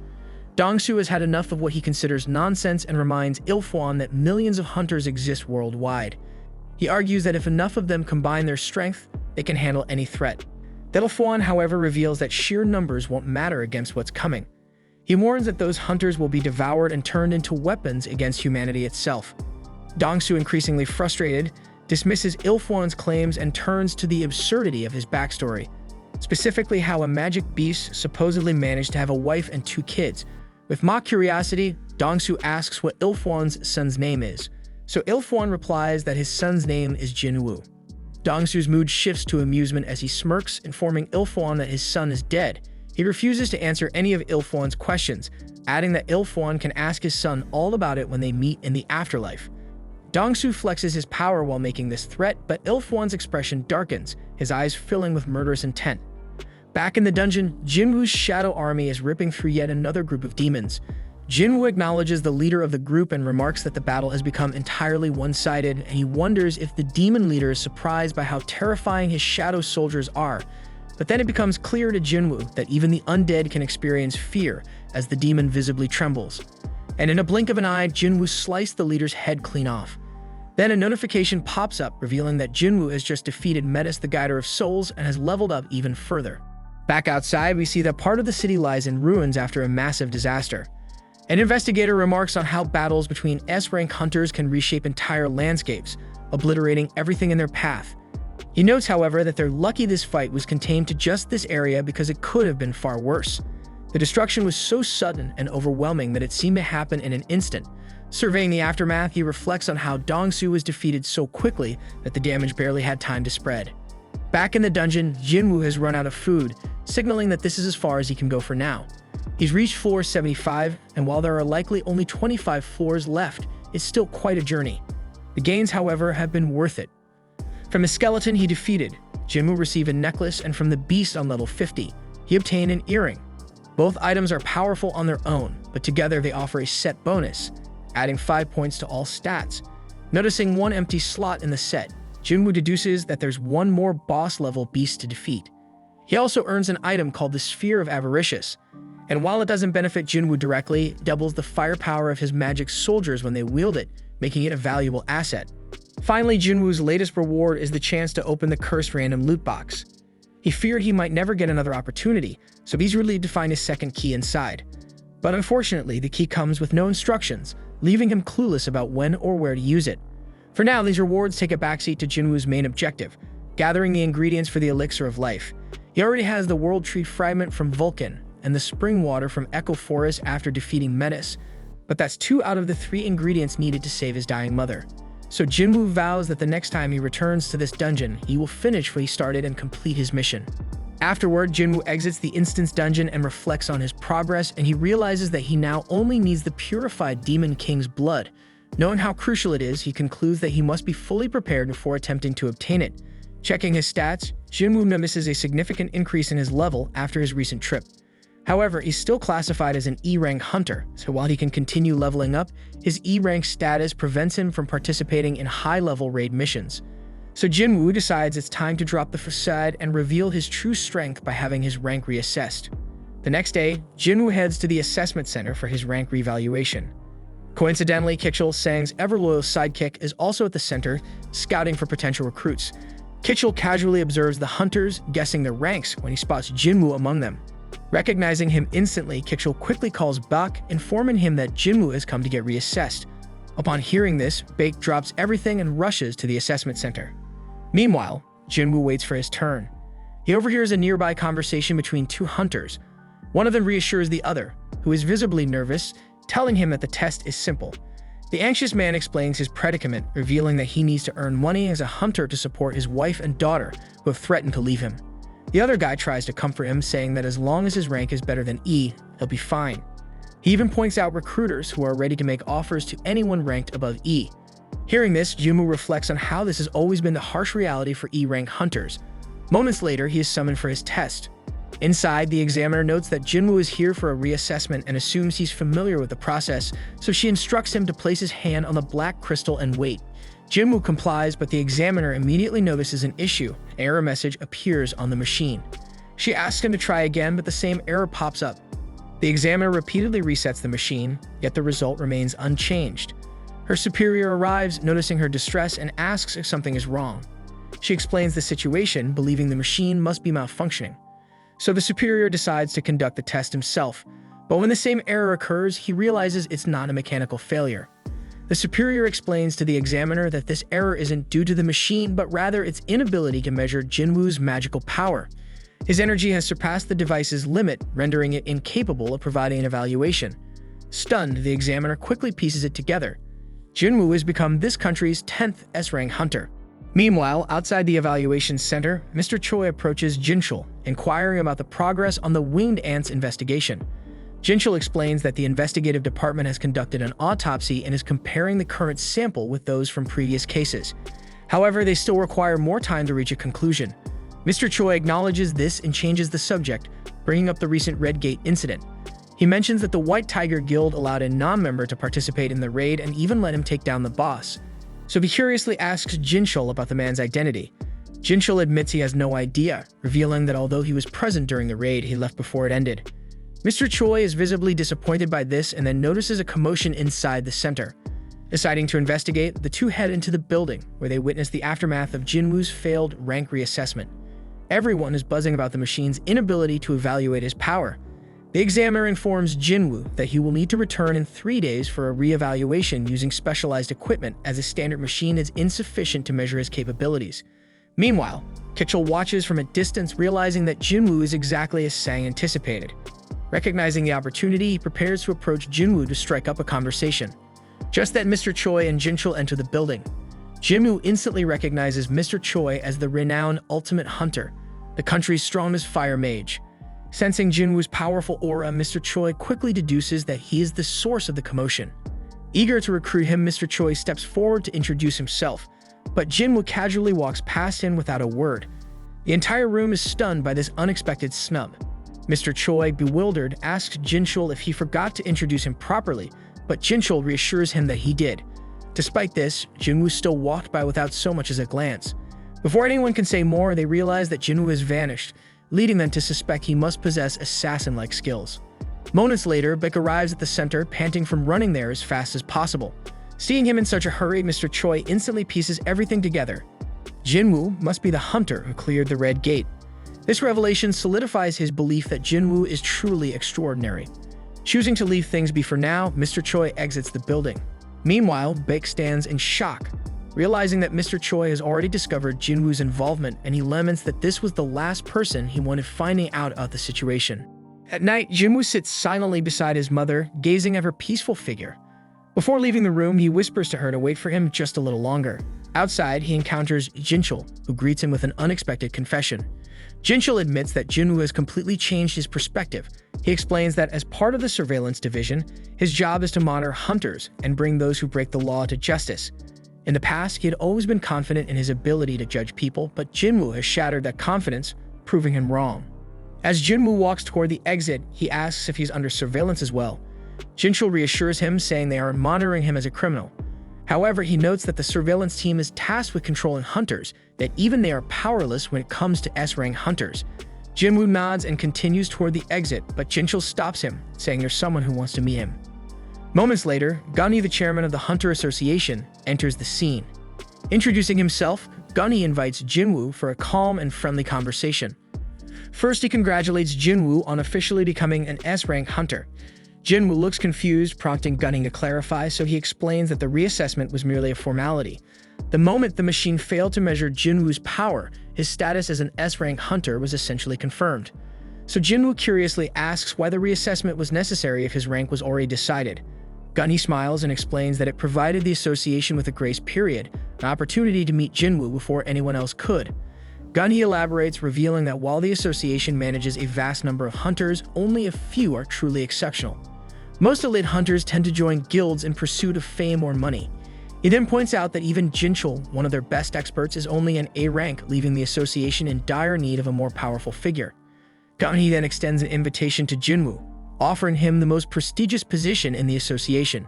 Dongsu has had enough of what he considers nonsense and reminds Ilfuan that millions of hunters exist worldwide. He argues that if enough of them combine their strength, they can handle any threat. Ilfuan, however, reveals that sheer numbers won't matter against what's coming. He warns that those hunters will be devoured and turned into weapons against humanity itself. Dongsu, increasingly frustrated, dismisses Ilfuan's claims and turns to the absurdity of his backstory, specifically how a magic beast supposedly managed to have a wife and 2 kids. With mock curiosity, Dongsu asks what Ilfuan's son's name is, so Ilfuan replies that his son's name is Jinwoo. Dongsu's mood shifts to amusement as he smirks, informing Ilfuan that his son is dead. He refuses to answer any of Ilfuan's questions, adding that Ilfuan can ask his son all about it when they meet in the afterlife. Dongsu flexes his power while making this threat, but Ilfwan's expression darkens, his eyes filling with murderous intent. Back in the dungeon, Jinwoo's shadow army is ripping through yet another group of demons. Jinwoo acknowledges the leader of the group and remarks that the battle has become entirely one-sided, and he wonders if the demon leader is surprised by how terrifying his shadow soldiers are. But then it becomes clear to Jinwoo that even the undead can experience fear as the demon visibly trembles. And in a blink of an eye, Jinwoo sliced the leader's head clean off. Then a notification pops up revealing that Jinwoo has just defeated Metis, the Guider of Souls, and has leveled up even further. Back outside, we see that part of the city lies in ruins after a massive disaster. An investigator remarks on how battles between S-rank hunters can reshape entire landscapes, obliterating everything in their path. He notes, however, that they're lucky this fight was contained to just this area because it could have been far worse. The destruction was so sudden and overwhelming that it seemed to happen in an instant. Surveying the aftermath, he reflects on how Dongsu was defeated so quickly that the damage barely had time to spread. Back in the dungeon, Jinwoo has run out of food, signaling that this is as far as he can go for now. He's reached floor 75, and while there are likely only 25 floors left, it's still quite a journey. The gains, however, have been worth it. From the skeleton he defeated, Jinwoo received a necklace, and from the beast on level 50, he obtained an earring. Both items are powerful on their own, but together they offer a set bonus, adding 5 points to all stats. Noticing one empty slot in the set, Jinwoo deduces that there's one more boss-level beast to defeat. He also earns an item called the Sphere of Avaricious, and while it doesn't benefit Jinwoo directly, it doubles the firepower of his magic soldiers when they wield it, making it a valuable asset. Finally, Jinwoo's latest reward is the chance to open the cursed random loot box. He feared he might never get another opportunity, so he's relieved to find his second key inside. But unfortunately, the key comes with no instructions, leaving him clueless about when or where to use it. For now, these rewards take a backseat to Jinwoo's main objective, gathering the ingredients for the Elixir of Life. He already has the World Tree Fragment from Vulcan, and the spring water from Echo Forest after defeating Metis, but that's 2 out of the 3 ingredients needed to save his dying mother. So Jinwoo vows that the next time he returns to this dungeon, he will finish what he started and complete his mission. Afterward, Jinwoo exits the instance dungeon and reflects on his progress, and he realizes that he now only needs the purified Demon King's blood. Knowing how crucial it is, he concludes that he must be fully prepared before attempting to obtain it. Checking his stats, Jinwoo notices a significant increase in his level after his recent trip. However, he's still classified as an E-rank hunter, so while he can continue leveling up, his E-rank status prevents him from participating in high-level raid missions. So Jinwoo decides it's time to drop the facade and reveal his true strength by having his rank reassessed. The next day, Jinwoo heads to the assessment center for his rank revaluation. Coincidentally, Kitchell, Sang's ever-loyal sidekick, is also at the center, scouting for potential recruits. Kitchell casually observes the hunters, guessing their ranks when he spots Jinwoo among them. Recognizing him instantly, Kitchell quickly calls Bak, informing him that Jinwoo has come to get reassessed. Upon hearing this, Bake drops everything and rushes to the assessment center. Meanwhile, Jinwoo waits for his turn. He overhears a nearby conversation between 2 hunters. One of them reassures the other, who is visibly nervous, telling him that the test is simple. The anxious man explains his predicament, revealing that he needs to earn money as a hunter to support his wife and daughter, who have threatened to leave him. The other guy tries to comfort him, saying that as long as his rank is better than E, he'll be fine. He even points out recruiters who are ready to make offers to anyone ranked above E. Hearing this, Jinwoo reflects on how this has always been the harsh reality for E-rank hunters. Moments later, he is summoned for his test. Inside, the examiner notes that Jinwoo is here for a reassessment and assumes he's familiar with the process, so she instructs him to place his hand on the black crystal and wait. Jinwoo complies, but the examiner immediately notices an issue. An error message appears on the machine. She asks him to try again, but the same error pops up. The examiner repeatedly resets the machine, yet the result remains unchanged. Her superior arrives, noticing her distress, and asks if something is wrong. She explains the situation, believing the machine must be malfunctioning. So the superior decides to conduct the test himself, but when the same error occurs, he realizes it's not a mechanical failure. The superior explains to the examiner that this error isn't due to the machine, but rather its inability to measure Jinwoo's magical power. His energy has surpassed the device's limit, rendering it incapable of providing an evaluation. Stunned, the examiner quickly pieces it together. Jinwoo has become this country's 10th S-rank hunter. Meanwhile, outside the evaluation center, Mr. Choi approaches Jinchul, inquiring about the progress on the winged ants investigation. Jinchul explains that the investigative department has conducted an autopsy and is comparing the current sample with those from previous cases. However, they still require more time to reach a conclusion. Mr. Choi acknowledges this and changes the subject, bringing up the recent Red Gate incident. He mentions that the White Tiger Guild allowed a non-member to participate in the raid and even let him take down the boss. So he curiously asks Jinchul about the man's identity. Jinchul admits he has no idea, revealing that although he was present during the raid, he left before it ended. Mr. Choi is visibly disappointed by this and then notices a commotion inside the center. Deciding to investigate, the two head into the building, where they witness the aftermath of Jinwoo's failed rank reassessment. Everyone is buzzing about the machine's inability to evaluate his power. The examiner informs Jinwoo that he will need to return in 3 days for a re-evaluation using specialized equipment, as a standard machine is insufficient to measure his capabilities. Meanwhile, Kitchell watches from a distance, realizing that Jinwoo is exactly as Sang anticipated. Recognizing the opportunity, he prepares to approach Jinwoo to strike up a conversation. Just then, Mr. Choi and Jinchul enter the building. Jinwoo instantly recognizes Mr. Choi as the renowned Ultimate Hunter, the country's strongest fire mage. Sensing Jinwoo's powerful aura, Mr. Choi quickly deduces that he is the source of the commotion. Eager to recruit him, Mr. Choi steps forward to introduce himself, but Jinwoo casually walks past him without a word. The entire room is stunned by this unexpected snub. Mr. Choi, bewildered, asks Jinchul if he forgot to introduce him properly, but Jinchul reassures him that he did. Despite this, Jinwoo still walked by without so much as a glance. Before anyone can say more, they realize that Jinwoo has vanished, leading them to suspect he must possess assassin-like skills. Moments later, Beck arrives at the center, panting from running there as fast as possible. Seeing him in such a hurry, Mr. Choi instantly pieces everything together. Jinwoo must be the hunter who cleared the Red Gate. This revelation solidifies his belief that Jinwoo is truly extraordinary. Choosing to leave things be for now, Mr. Choi exits the building. Meanwhile, Baek stands in shock, realizing that Mr. Choi has already discovered Jinwoo's involvement, and he laments that this was the last person he wanted finding out about the situation. At night, Jinwoo sits silently beside his mother, gazing at her peaceful figure. Before leaving the room, he whispers to her to wait for him just a little longer. Outside, he encounters Jinchul, who greets him with an unexpected confession. Jinchul admits that Jinwoo has completely changed his perspective. He explains that as part of the surveillance division, his job is to monitor hunters and bring those who break the law to justice. In the past, he had always been confident in his ability to judge people, but Jinwoo has shattered that confidence, proving him wrong. As Jinwoo walks toward the exit, he asks if he's under surveillance as well. Jinchul reassures him, saying they are monitoring him as a criminal. However, he notes that the surveillance team is tasked with controlling hunters, that even they are powerless when it comes to S-rank hunters. Jinwoo nods and continues toward the exit, but Jinchul stops him, saying there's someone who wants to meet him. Moments later, Gunny, the chairman of the Hunter Association, enters the scene. Introducing himself, Gunny invites Jinwoo for a calm and friendly conversation. First, he congratulates Jinwoo on officially becoming an S-rank hunter. Jinwoo looks confused, prompting Gunny to clarify, so he explains that the reassessment was merely a formality. The moment the machine failed to measure Jinwoo's power, his status as an S-rank hunter was essentially confirmed. So Jinwoo curiously asks why the reassessment was necessary if his rank was already decided. Gunny smiles and explains that it provided the association with a grace period, an opportunity to meet Jinwoo before anyone else could. Gunny elaborates, revealing that while the association manages a vast number of hunters, only a few are truly exceptional. Most elite hunters tend to join guilds in pursuit of fame or money. He then points out that even Jinchul, one of their best experts, is only an A rank, leaving the association in dire need of a more powerful figure. Gunny then extends an invitation to Jinwoo, offering him the most prestigious position in the association.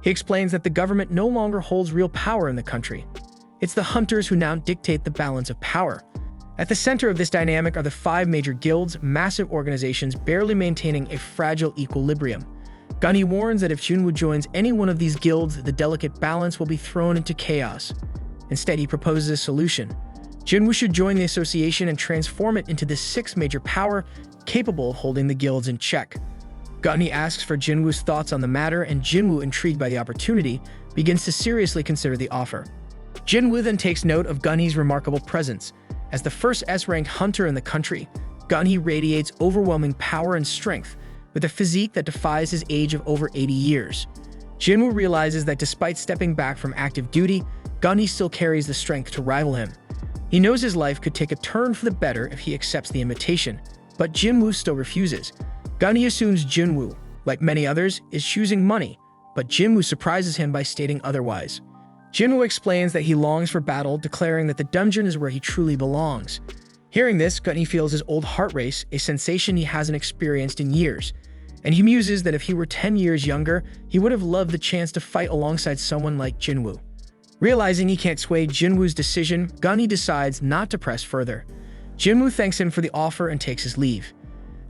He explains that the government no longer holds real power in the country. It's the hunters who now dictate the balance of power. At the center of this dynamic are the 5 major guilds, massive organizations barely maintaining a fragile equilibrium. Gunny warns that if Jinwoo joins any one of these guilds, the delicate balance will be thrown into chaos. Instead, he proposes a solution. Jinwoo should join the association and transform it into the 6th major power, capable of holding the guilds in check. Gunny asks for Jinwoo's thoughts on the matter, and Jinwoo, intrigued by the opportunity, begins to seriously consider the offer. Jinwoo then takes note of Gunny's remarkable presence. As the first S-ranked hunter in the country, Gunny radiates overwhelming power and strength, with a physique that defies his age of over 80 years. Jinwoo realizes that despite stepping back from active duty, Gunny still carries the strength to rival him. He knows his life could take a turn for the better if he accepts the invitation, but Jinwoo still refuses. Gunny assumes Jinwoo, like many others, is choosing money, but Jinwoo surprises him by stating otherwise. Jinwoo explains that he longs for battle, declaring that the dungeon is where he truly belongs. Hearing this, Gunny feels his old heart race, a sensation he hasn't experienced in years, and he muses that if he were 10 years younger, he would have loved the chance to fight alongside someone like Jinwoo. Realizing he can't sway Jinwoo's decision, Gunny decides not to press further. Jinwoo thanks him for the offer and takes his leave.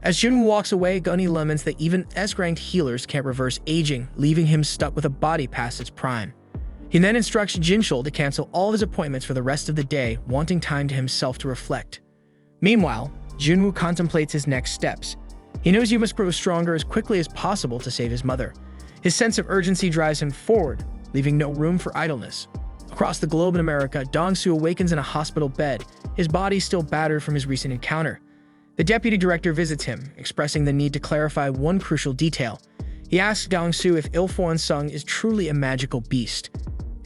As Jinwoo walks away, Gunny laments that even S-ranked healers can't reverse aging, leaving him stuck with a body past its prime. He then instructs Jinchul to cancel all of his appointments for the rest of the day, wanting time to himself to reflect. Meanwhile, Jinwoo contemplates his next steps. He knows he must grow stronger as quickly as possible to save his mother. His sense of urgency drives him forward, leaving no room for idleness. Across the globe in America, Dong-soo awakens in a hospital bed, his body still battered from his recent encounter. The deputy director visits him, expressing the need to clarify one crucial detail. He asks Dong-soo if Il-Fuan Sung is truly a magical beast.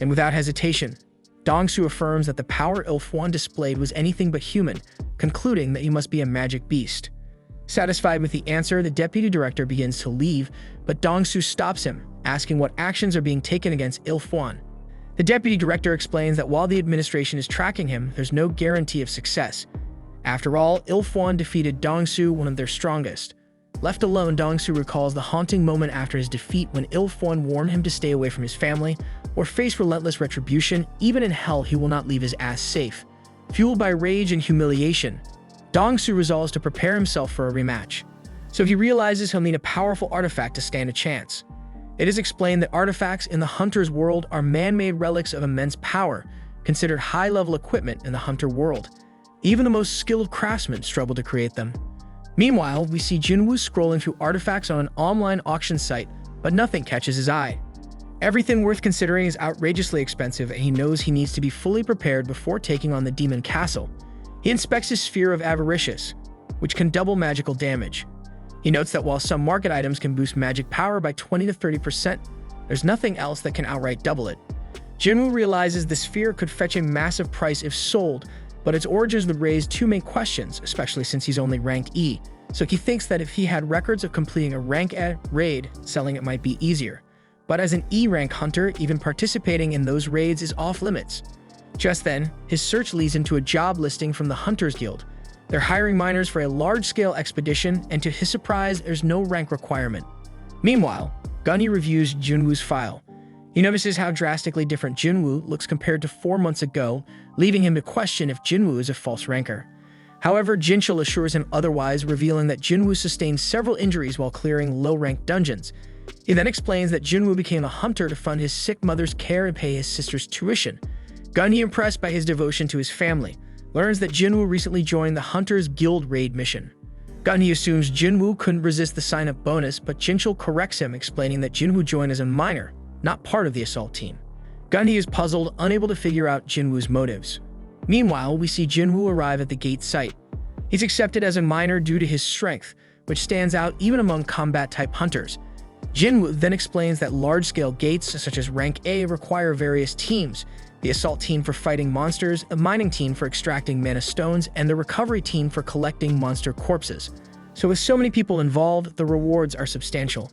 And without hesitation, Dong-soo affirms that the power Il-Fuan displayed was anything but human, concluding that he must be a magic beast. Satisfied with the answer, the deputy director begins to leave, but Dong-soo stops him, asking what actions are being taken against Il-Fuan. The deputy director explains that while the administration is tracking him, there's no guarantee of success. After all, Il-Fuan defeated Dong-soo, one of their strongest. Left alone, Dong-soo recalls the haunting moment after his defeat when Il-Fuan warned him to stay away from his family or face relentless retribution. Even in hell, he will not leave his ass safe. Fueled by rage and humiliation, Dong-soo resolves to prepare himself for a rematch. So he realizes he'll need a powerful artifact to stand a chance. It is explained that artifacts in the Hunter's world are man-made relics of immense power, considered high-level equipment in the Hunter world. Even the most skilled craftsmen struggle to create them. Meanwhile, we see Jinwoo scrolling through artifacts on an online auction site, but nothing catches his eye. Everything worth considering is outrageously expensive, and he knows he needs to be fully prepared before taking on the Demon Castle. He inspects his sphere of avaricious, which can double magical damage. He notes that while some market items can boost magic power by 20 to 30%, there's nothing else that can outright double it. Jinwoo realizes the sphere could fetch a massive price if sold, but its origins would raise two main questions, especially since he's only ranked E. So he thinks that if he had records of completing a rank E raid, selling it might be easier. But as an E rank hunter, even participating in those raids is off limits. Just then, his search leads him to a job listing from the Hunters Guild. They're hiring miners for a large-scale expedition, and to his surprise, there's no rank requirement. Meanwhile, Gunny reviews Jinwoo's file. He notices how drastically different Jinwoo looks compared to 4 months ago, leaving him to question if Jinwoo is a false ranker. However, Jinchul assures him otherwise, revealing that Jinwoo sustained several injuries while clearing low-ranked dungeons. He then explains that Jinwoo became a hunter to fund his sick mother's care and pay his sister's tuition. Gunny, impressed by his devotion to his family, learns that Jinwoo recently joined the Hunters Guild raid mission. Gunny assumes Jinwoo couldn't resist the sign-up bonus, but Jinchul corrects him, explaining that Jinwoo joined as a miner, not part of the assault team. Gunny is puzzled, unable to figure out Jinwoo's motives. Meanwhile, we see Jinwoo arrive at the gate site. He's accepted as a miner due to his strength, which stands out even among combat-type hunters. Jinwoo then explains that large-scale gates, such as rank A, require various teams: the assault team for fighting monsters, a mining team for extracting mana stones, and the recovery team for collecting monster corpses. So with so many people involved, the rewards are substantial.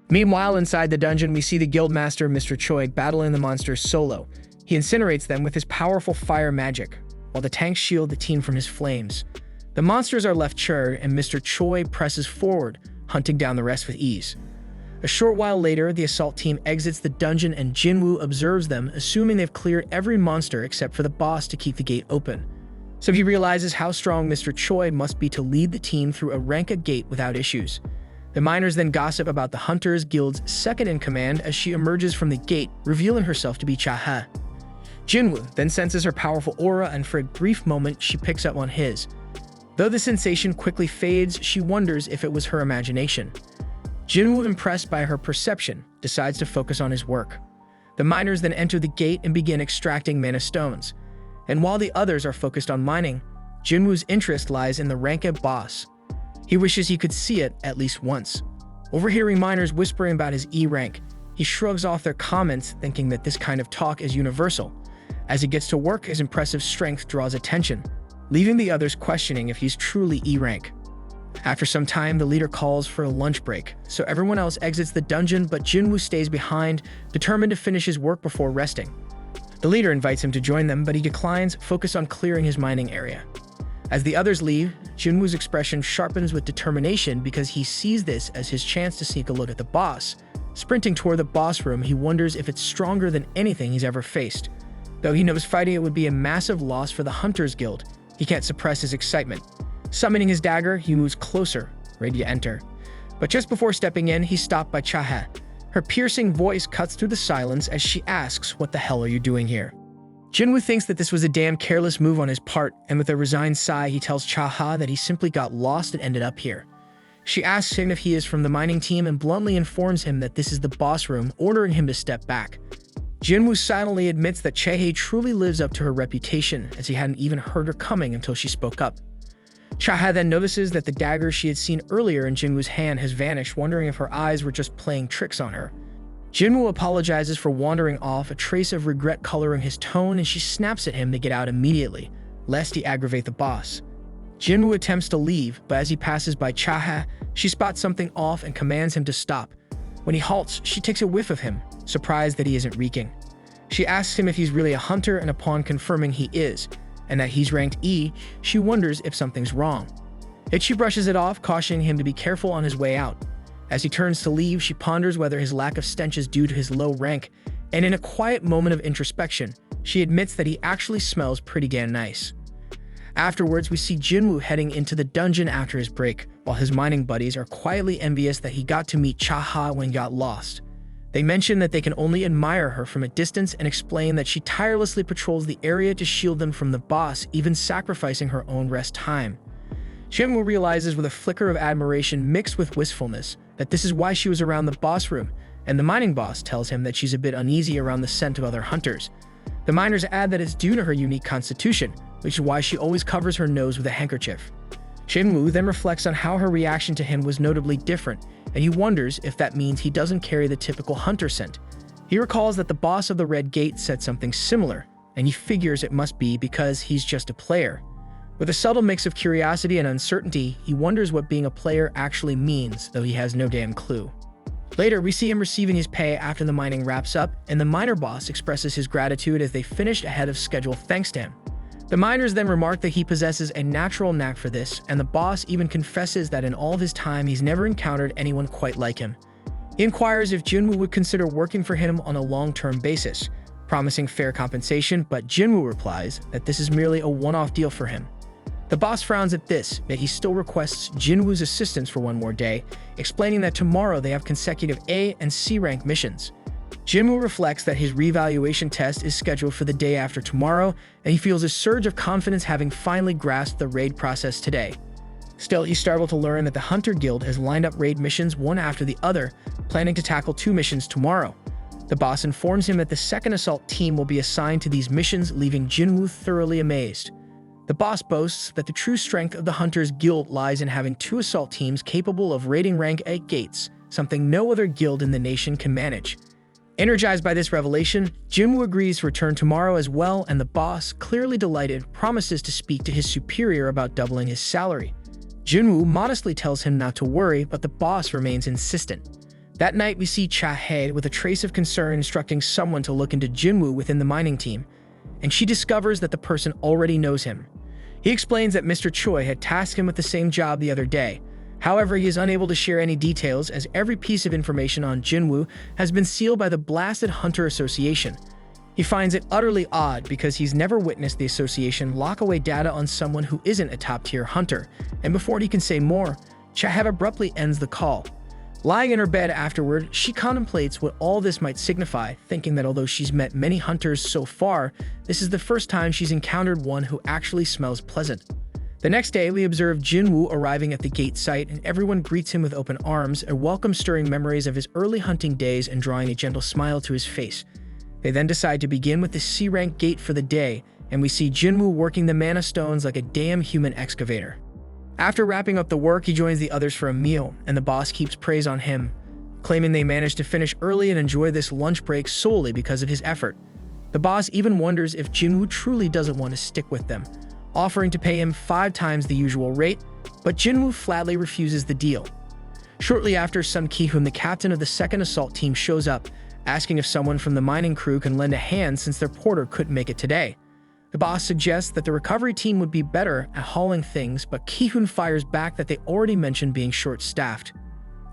Meanwhile, inside the dungeon, we see the guildmaster Mr. Choi battling the monsters solo. He incinerates them with his powerful fire magic, while the tanks shield the team from his flames. The monsters are left charred, and Mr. Choi presses forward, hunting down the rest with ease. A short while later, the assault team exits the dungeon and Jinwoo observes them, assuming they've cleared every monster except for the boss to keep the gate open. So he realizes how strong Mr. Choi must be to lead the team through a rank gate without issues. The miners then gossip about the Hunters Guild's second-in-command as she emerges from the gate, revealing herself to be Cha-ha. Jinwoo then senses her powerful aura, and for a brief moment, she picks up on his. Though the sensation quickly fades, she wonders if it was her imagination. Jinwoo, impressed by her perception, decides to focus on his work. The miners then enter the gate and begin extracting mana stones. And while the others are focused on mining, Jinwoo's interest lies in the ranked boss. He wishes he could see it at least once. Overhearing miners whispering about his E rank, he shrugs off their comments, thinking that this kind of talk is universal. As he gets to work, his impressive strength draws attention, leaving the others questioning if he's truly E rank. After some time, the leader calls for a lunch break, so everyone else exits the dungeon, but Jinwoo stays behind, determined to finish his work before resting. The leader invites him to join them, but he declines, focused on clearing his mining area. As the others leave, Jinwoo's expression sharpens with determination because he sees this as his chance to sneak a look at the boss. Sprinting toward the boss room, he wonders if it's stronger than anything he's ever faced. Though he knows fighting it would be a massive loss for the Hunters Guild, he can't suppress his excitement. Summoning his dagger, he moves closer, ready to enter. But just before stepping in, he's stopped by Chaha. Her piercing voice cuts through the silence as she asks, "What the hell are you doing here?" Jinwoo thinks that this was a damn careless move on his part, and with a resigned sigh, he tells Chaha that he simply got lost and ended up here. She asks him if he is from the mining team and bluntly informs him that this is the boss room, ordering him to step back. Jinwoo silently admits that Chaha truly lives up to her reputation, as he hadn't even heard her coming until she spoke up. Chaha then notices that the dagger she had seen earlier in Jinwoo's hand has vanished, wondering if her eyes were just playing tricks on her. Jinwoo apologizes for wandering off, a trace of regret coloring his tone, and she snaps at him to get out immediately, lest he aggravate the boss. Jinwoo attempts to leave, but as he passes by Chaha, she spots something off and commands him to stop. When he halts, she takes a whiff of him, surprised that he isn't reeking. She asks him if he's really a hunter, and upon confirming he is, and that he's ranked E, she wonders if something's wrong. Yet she brushes it off, cautioning him to be careful on his way out. As he turns to leave, she ponders whether his lack of stench is due to his low rank, and in a quiet moment of introspection, she admits that he actually smells pretty damn nice. Afterwards, we see Jinwoo heading into the dungeon after his break, while his mining buddies are quietly envious that he got to meet Chaha when he got lost. They mention that they can only admire her from a distance and explain that she tirelessly patrols the area to shield them from the boss, even sacrificing her own rest time. Jinwoo realizes with a flicker of admiration mixed with wistfulness that this is why she was around the boss room, and the mining boss tells him that she's a bit uneasy around the scent of other hunters. The miners add that it's due to her unique constitution, which is why she always covers her nose with a handkerchief. Jinwoo then reflects on how her reaction to him was notably different, and he wonders if that means he doesn't carry the typical hunter scent. He recalls that the boss of the Red Gate said something similar, and he figures it must be because he's just a player. With a subtle mix of curiosity and uncertainty, he wonders what being a player actually means, though he has no damn clue. Later, we see him receiving his pay after the mining wraps up, and the miner boss expresses his gratitude as they finished ahead of schedule thanks to him. The miners then remark that he possesses a natural knack for this, and the boss even confesses that in all of his time he's never encountered anyone quite like him. He inquires if Jinwoo would consider working for him on a long-term basis, promising fair compensation, but Jinwoo replies that this is merely a one-off deal for him. The boss frowns at this, but he still requests Jinwoo's assistance for one more day, explaining that tomorrow they have consecutive A and C rank missions. Jinwoo reflects that his reevaluation test is scheduled for the day after tomorrow, and he feels a surge of confidence having finally grasped the raid process today. Still, he's startled to learn that the Hunter Guild has lined up raid missions one after the other, planning to tackle 2 missions tomorrow. The boss informs him that the second assault team will be assigned to these missions, leaving Jinwoo thoroughly amazed. The boss boasts that the true strength of the Hunters Guild lies in having 2 assault teams capable of raiding rank 8 gates, something no other guild in the nation can manage. Energized by this revelation, Jinwoo agrees to return tomorrow as well, and the boss, clearly delighted, promises to speak to his superior about doubling his salary. Jinwoo modestly tells him not to worry, but the boss remains insistent. That night, we see Chahae with a trace of concern instructing someone to look into Jinwoo within the mining team, and she discovers that the person already knows him. He explains that Mr. Choi had tasked him with the same job the other day. However, he is unable to share any details as every piece of information on Jinwoo has been sealed by the blasted Hunter Association. He finds it utterly odd because he's never witnessed the association lock away data on someone who isn't a top-tier hunter, and before he can say more, Chahae abruptly ends the call. Lying in her bed afterward, she contemplates what all this might signify, thinking that although she's met many hunters so far, this is the first time she's encountered one who actually smells pleasant. The next day, we observe Jinwoo arriving at the gate site, and everyone greets him with open arms, a welcome stirring memories of his early hunting days and drawing a gentle smile to his face. They then decide to begin with the C-rank gate for the day, and we see Jinwoo working the mana stones like a damn human excavator. After wrapping up the work, he joins the others for a meal, and the boss keeps praise on him, claiming they managed to finish early and enjoy this lunch break solely because of his effort. The boss even wonders if Jinwoo truly doesn't want to stick with them, offering to pay him 5 times the usual rate, but Jinwoo flatly refuses the deal. Shortly after, Sun Ki-hoon, the captain of the second assault team, shows up, asking if someone from the mining crew can lend a hand since their porter couldn't make it today. The boss suggests that the recovery team would be better at hauling things, but Ki-hoon fires back that they already mentioned being short-staffed.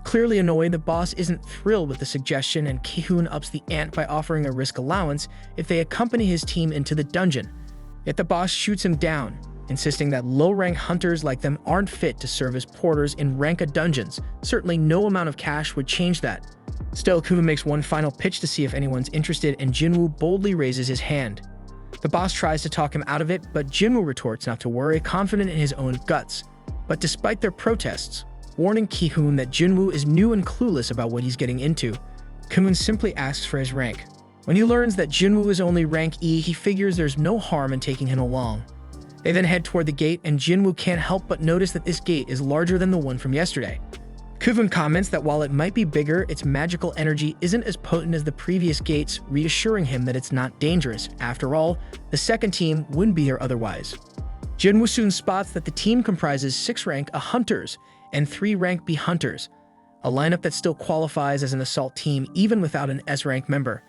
Clearly annoyed, the boss isn't thrilled with the suggestion, and Ki-hoon ups the ante by offering a risk allowance if they accompany his team into the dungeon. Yet the boss shoots him down, insisting that low-rank hunters like them aren't fit to serve as porters in rank dungeons. Certainly no amount of cash would change that. Still, Kuva makes one final pitch to see if anyone's interested, and Jinwoo boldly raises his hand. The boss tries to talk him out of it, but Jinwoo retorts not to worry, confident in his own guts. But despite their protests, warning Ki-hoon that Jinwoo is new and clueless about what he's getting into, Ki-hoon simply asks for his rank. When he learns that Jinwoo is only rank E, he figures there's no harm in taking him along. They then head toward the gate, and Jinwoo can't help but notice that this gate is larger than the one from yesterday. Kuvun comments that while it might be bigger, its magical energy isn't as potent as the previous gates, reassuring him that it's not dangerous. After all, the second team wouldn't be there otherwise. Jinwoo soon spots that the team comprises 6 rank A hunters and 3 rank B hunters, a lineup that still qualifies as an assault team even without an S rank member.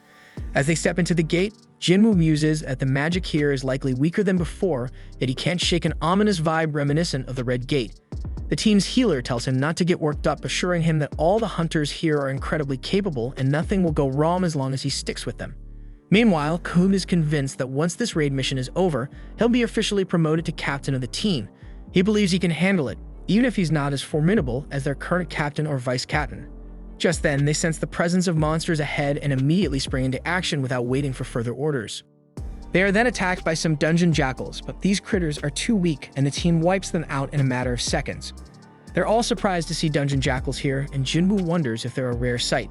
As they step into the gate, Jinwoo muses that the magic here is likely weaker than before, yet he can't shake an ominous vibe reminiscent of the Red Gate. The team's healer tells him not to get worked up, assuring him that all the hunters here are incredibly capable and nothing will go wrong as long as he sticks with them. Meanwhile, Kuhn is convinced that once this raid mission is over, he'll be officially promoted to captain of the team. He believes he can handle it, even if he's not as formidable as their current captain or vice captain. Just then, they sense the presence of monsters ahead and immediately spring into action without waiting for further orders. They are then attacked by some dungeon jackals, but these critters are too weak and the team wipes them out in a matter of seconds. They're all surprised to see dungeon jackals here, and Jinwoo wonders if they're a rare sight.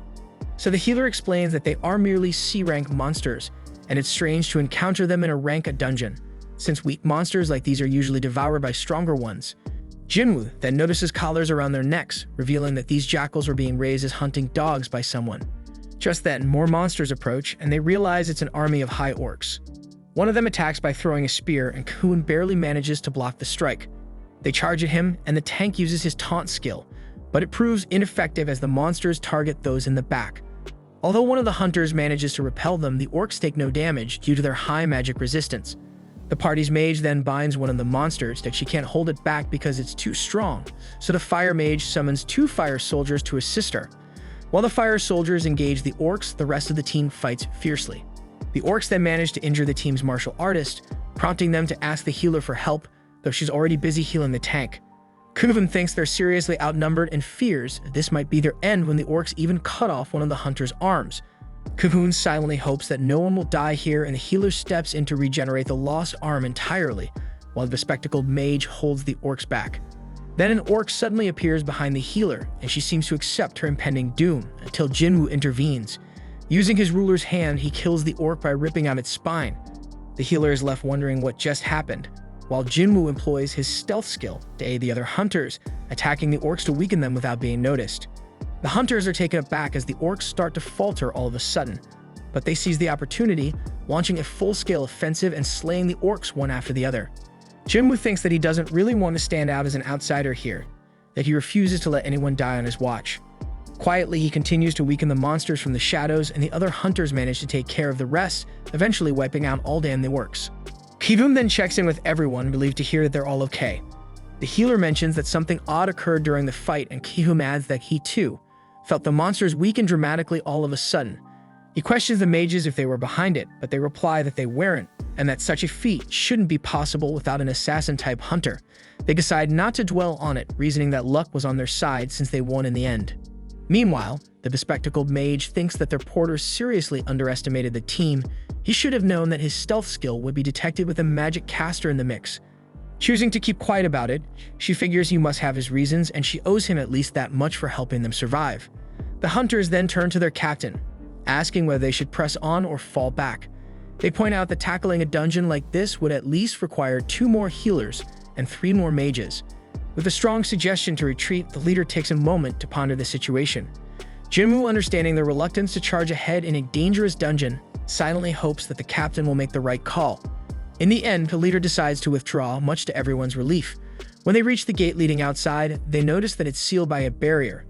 So the healer explains that they are merely C-rank monsters, and it's strange to encounter them in a rank dungeon, since weak monsters like these are usually devoured by stronger ones. Jinwoo then notices collars around their necks, revealing that these jackals were being raised as hunting dogs by someone. Just then, more monsters approach, and they realize it's an army of high orcs. One of them attacks by throwing a spear, and Kuhn barely manages to block the strike. They charge at him, and the tank uses his taunt skill, but it proves ineffective as the monsters target those in the back. Although one of the hunters manages to repel them, the orcs take no damage due to their high magic resistance. The party's mage then binds one of the monsters that she can't hold it back because it's too strong, so the fire mage summons 2 fire soldiers to assist her. While the fire soldiers engage the orcs, the rest of the team fights fiercely. The orcs then manage to injure the team's martial artist, prompting them to ask the healer for help, though she's already busy healing the tank. Kuvan thinks they're seriously outnumbered and fears this might be their end when the orcs even cut off one of the hunter's arms. Kuhun silently hopes that no one will die here, and the healer steps in to regenerate the lost arm entirely, while the bespectacled mage holds the orcs back. Then an orc suddenly appears behind the healer, and she seems to accept her impending doom, until Jinwoo intervenes. Using his ruler's hand, he kills the orc by ripping out its spine. The healer is left wondering what just happened, while Jinwoo employs his stealth skill to aid the other hunters, attacking the orcs to weaken them without being noticed. The hunters are taken aback as the orcs start to falter all of a sudden, but they seize the opportunity, launching a full-scale offensive and slaying the orcs one after the other. Jinwoo thinks that he doesn't really want to stand out as an outsider here, that he refuses to let anyone die on his watch. Quietly, he continues to weaken the monsters from the shadows, and the other hunters manage to take care of the rest, eventually wiping out all damn the orcs. Kivum then checks in with everyone, relieved to hear that they're all okay. The healer mentions that something odd occurred during the fight, and Kihum adds that he, too, felt the monsters weaken dramatically all of a sudden. He questions the mages if they were behind it, but they reply that they weren't, and that such a feat shouldn't be possible without an assassin-type hunter. They decide not to dwell on it, reasoning that luck was on their side since they won in the end. Meanwhile, the bespectacled mage thinks that their porter seriously underestimated the team. He should have known that his stealth skill would be detected with a magic caster in the mix. Choosing to keep quiet about it, she figures he must have his reasons, and she owes him at least that much for helping them survive. The hunters then turn to their captain, asking whether they should press on or fall back. They point out that tackling a dungeon like this would at least require 2 more healers and 3 more mages. With a strong suggestion to retreat, the leader takes a moment to ponder the situation. Jinwoo, understanding their reluctance to charge ahead in a dangerous dungeon, silently hopes that the captain will make the right call. In the end, the leader decides to withdraw, much to everyone's relief. When they reach the gate leading outside, they notice that it's sealed by a barrier,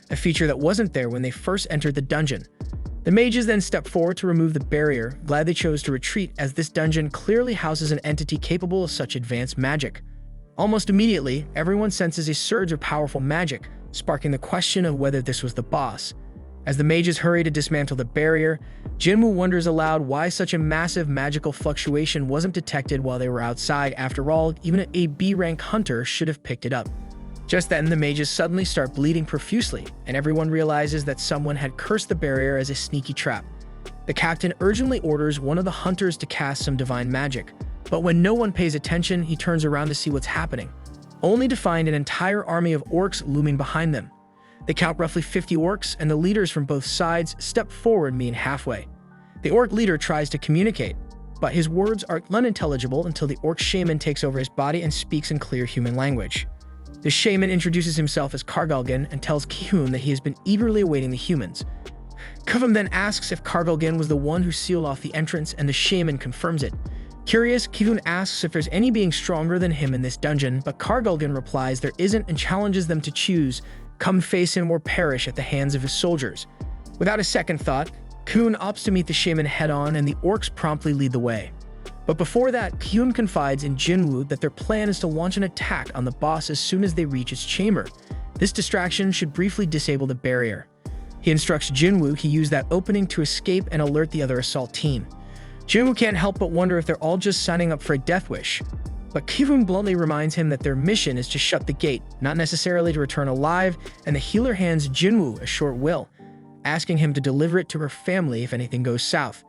a feature that wasn't there when they first entered the dungeon. The mages then step forward to remove the barrier, glad they chose to retreat as this dungeon clearly houses an entity capable of such advanced magic. Almost immediately, everyone senses a surge of powerful magic, sparking the question of whether this was the boss. As the mages hurry to dismantle the barrier, Jinwoo wonders aloud why such a massive magical fluctuation wasn't detected while they were outside. After all, even a B-rank hunter should have picked it up. Just then, the mages suddenly start bleeding profusely, and everyone realizes that someone had cursed the barrier as a sneaky trap. The captain urgently orders one of the hunters to cast some divine magic, but when no one pays attention, he turns around to see what's happening, only to find an entire army of orcs looming behind them. They count roughly 50 orcs, and the leaders from both sides step forward, meeting halfway. The orc leader tries to communicate, but his words are unintelligible until the orc shaman takes over his body and speaks in clear human language. The shaman introduces himself as Kargalgan and tells Ki-hoon that he has been eagerly awaiting the humans. Kuvum then asks if Kargalgan was the one who sealed off the entrance, and the shaman confirms it. Curious, Ki-hoon asks if there's any being stronger than him in this dungeon, but Kargalgan replies there isn't and challenges them to choose, come face him or perish at the hands of his soldiers. Without a second thought, Ki-hoon opts to meet the shaman head-on, and the orcs promptly lead the way. But before that, Ki-hoon confides in Jinwoo that their plan is to launch an attack on the boss as soon as they reach its chamber. This distraction should briefly disable the barrier. He instructs Jinwoo he use that opening to escape and alert the other assault team. Jinwoo can't help but wonder if they're all just signing up for a death wish. But Ki-hoon bluntly reminds him that their mission is to shut the gate, not necessarily to return alive, and the healer hands Jinwoo a short will, asking him to deliver it to her family if anything goes south.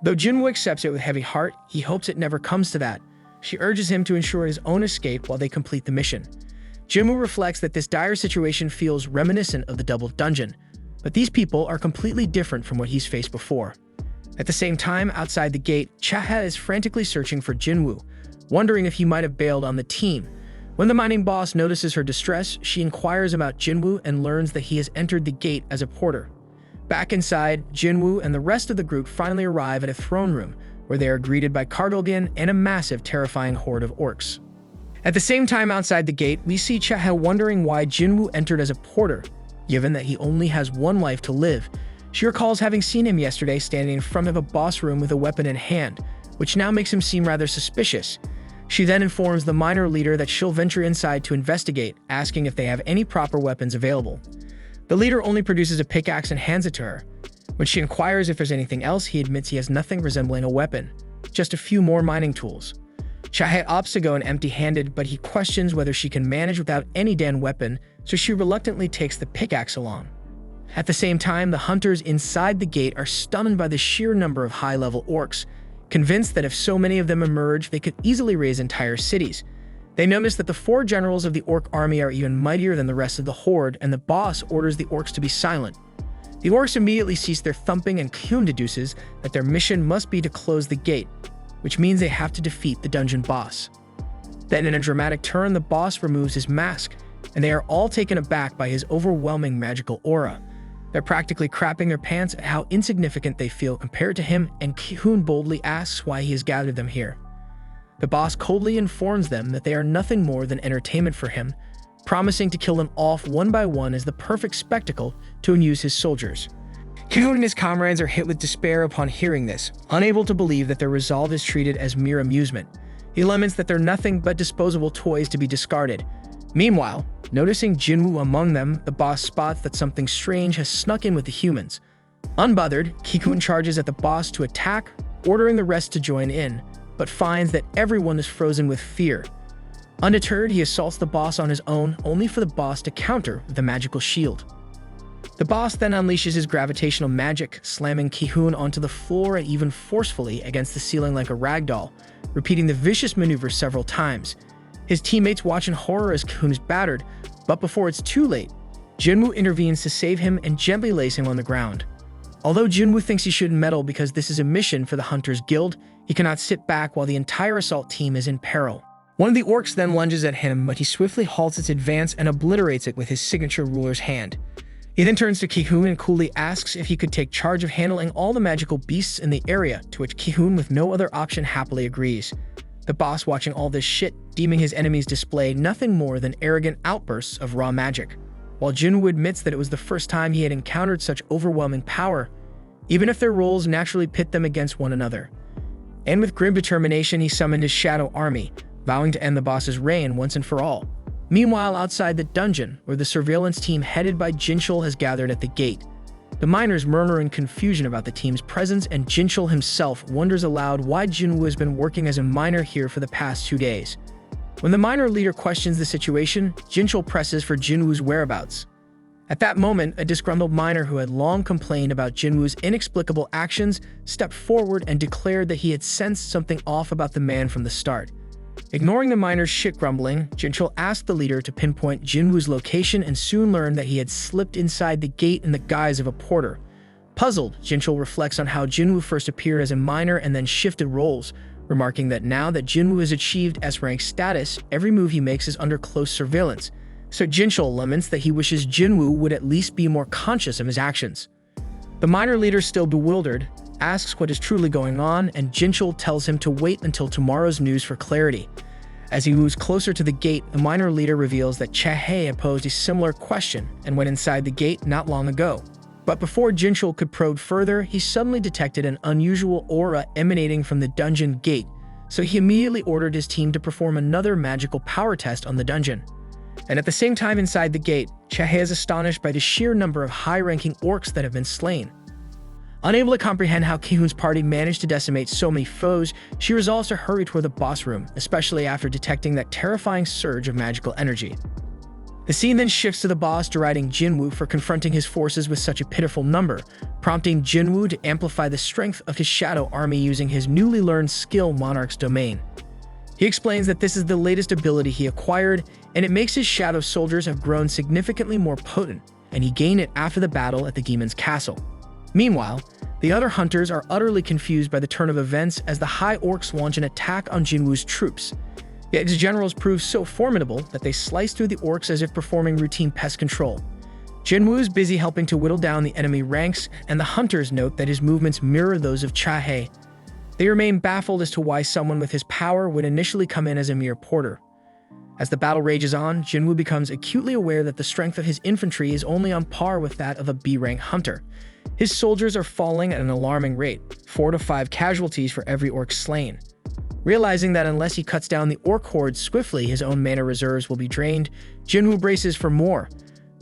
Though Jinwoo accepts it with heavy heart, he hopes it never comes to that. She urges him to ensure his own escape while they complete the mission. Jinwoo reflects that this dire situation feels reminiscent of the double dungeon, but these people are completely different from what he's faced before. At the same time, outside the gate, Chaha is frantically searching for Jinwoo, wondering if he might have bailed on the team. When the mining boss notices her distress, she inquires about Jinwoo and learns that he has entered the gate as a porter. Back inside, Jinwoo and the rest of the group finally arrive at a throne room, where they are greeted by Kargalgan and a massive, terrifying horde of orcs. At the same time outside the gate, we see Chaha wondering why Jinwoo entered as a porter, given that he only has one life to live. She recalls having seen him yesterday standing in front of a boss room with a weapon in hand, which now makes him seem rather suspicious. She then informs the miner leader that she'll venture inside to investigate, asking if they have any proper weapons available. The leader only produces a pickaxe and hands it to her. When she inquires if there's anything else, he admits he has nothing resembling a weapon, just a few more mining tools. Chahe opts to go in empty-handed, but he questions whether she can manage without any damn weapon, so she reluctantly takes the pickaxe along. At the same time, the hunters inside the gate are stunned by the sheer number of high-level orcs, convinced that if so many of them emerge, they could easily raise entire cities. They notice that the 4 generals of the orc army are even mightier than the rest of the horde, and the boss orders the orcs to be silent. The orcs immediately cease their thumping, and Kyun deduces that their mission must be to close the gate, which means they have to defeat the dungeon boss. Then in a dramatic turn, the boss removes his mask, and they are all taken aback by his overwhelming magical aura. They're practically crapping their pants at how insignificant they feel compared to him, and Ki-hoon boldly asks why he has gathered them here. The boss coldly informs them that they are nothing more than entertainment for him, promising to kill them off one by one as the perfect spectacle to amuse his soldiers. Ki-hoon and his comrades are hit with despair upon hearing this, unable to believe that their resolve is treated as mere amusement. He laments that they're nothing but disposable toys to be discarded. Meanwhile, noticing Jinwoo among them, the boss spots that something strange has snuck in with the humans. Unbothered, Ki-hoon charges at the boss to attack, ordering the rest to join in, but finds that everyone is frozen with fear. Undeterred, he assaults the boss on his own, only for the boss to counter with a magical shield. The boss then unleashes his gravitational magic, slamming Ki-hoon onto the floor and even forcefully against the ceiling like a ragdoll, repeating the vicious maneuver several times. His teammates watch in horror as Ki-hoon is battered, but before it's too late, Jinwoo intervenes to save him and gently lays him on the ground. Although Jinwoo thinks he shouldn't meddle because this is a mission for the Hunters Guild, he cannot sit back while the entire assault team is in peril. One of the orcs then lunges at him, but he swiftly halts its advance and obliterates it with his signature ruler's hand. He then turns to Ki-hoon and coolly asks if he could take charge of handling all the magical beasts in the area, to which Ki-hoon with no other option happily agrees. the boss watching all this shit, deeming his enemies display nothing more than arrogant outbursts of raw magic. While Jinwoo admits that it was the first time he had encountered such overwhelming power, even if their roles naturally pit them against one another. And with grim determination, he summoned his shadow army, vowing to end the boss's reign once and for all. Meanwhile, outside the dungeon, where the surveillance team headed by Jinchul has gathered at the gate, the miners murmur in confusion about the team's presence, and Jinchul himself wonders aloud why Jinwoo has been working as a miner here for the past 2 days. When the miner leader questions the situation, Jinchul presses for Jinwoo's whereabouts. At that moment, a disgruntled miner who had long complained about Jinwoo's inexplicable actions stepped forward and declared that he had sensed something off about the man from the start. Ignoring the miner's shit grumbling, Jinchul asked the leader to pinpoint Jinwoo's location and soon learned that he had slipped inside the gate in the guise of a porter. Puzzled, Jinchul reflects on how Jinwoo first appeared as a miner and then shifted roles, remarking that now that Jinwoo has achieved S-rank status, every move he makes is under close surveillance. So Jinchul laments that he wishes Jinwoo would at least be more conscious of his actions. The miner leader, still bewildered, asks what is truly going on, and Jinchul tells him to wait until tomorrow's news for clarity. As he moves closer to the gate, the miner leader reveals that Chae had posed a similar question and went inside the gate not long ago. But before Jinchul could probe further, he suddenly detected an unusual aura emanating from the dungeon gate, so he immediately ordered his team to perform another magical power test on the dungeon. And at the same time inside the gate, Chae is astonished by the sheer number of high-ranking orcs that have been slain. Unable to comprehend how Ki-hoon's party managed to decimate so many foes, she resolves to hurry toward the boss room, especially after detecting that terrifying surge of magical energy. The scene then shifts to the boss deriding Jinwoo for confronting his forces with such a pitiful number, prompting Jinwoo to amplify the strength of his shadow army using his newly learned skill Monarch's Domain. He explains that this is the latest ability he acquired, and it makes his shadow soldiers have grown significantly more potent, and he gained it after the battle at the demon's castle. Meanwhile, the other hunters are utterly confused by the turn of events as the High Orcs launch an attack on Jinwoo's troops. Yet his generals prove so formidable that they slice through the orcs as if performing routine pest control. Jinwoo is busy helping to whittle down the enemy ranks, and the hunters note that his movements mirror those of Chae. They remain baffled as to why someone with his power would initially come in as a mere porter. As the battle rages on, Jinwoo becomes acutely aware that the strength of his infantry is only on par with that of a B-rank hunter. His soldiers are falling at an alarming rate, 4 to 5 casualties for every orc slain. Realizing that unless he cuts down the orc horde swiftly, his own mana reserves will be drained, Jinwoo braces for more.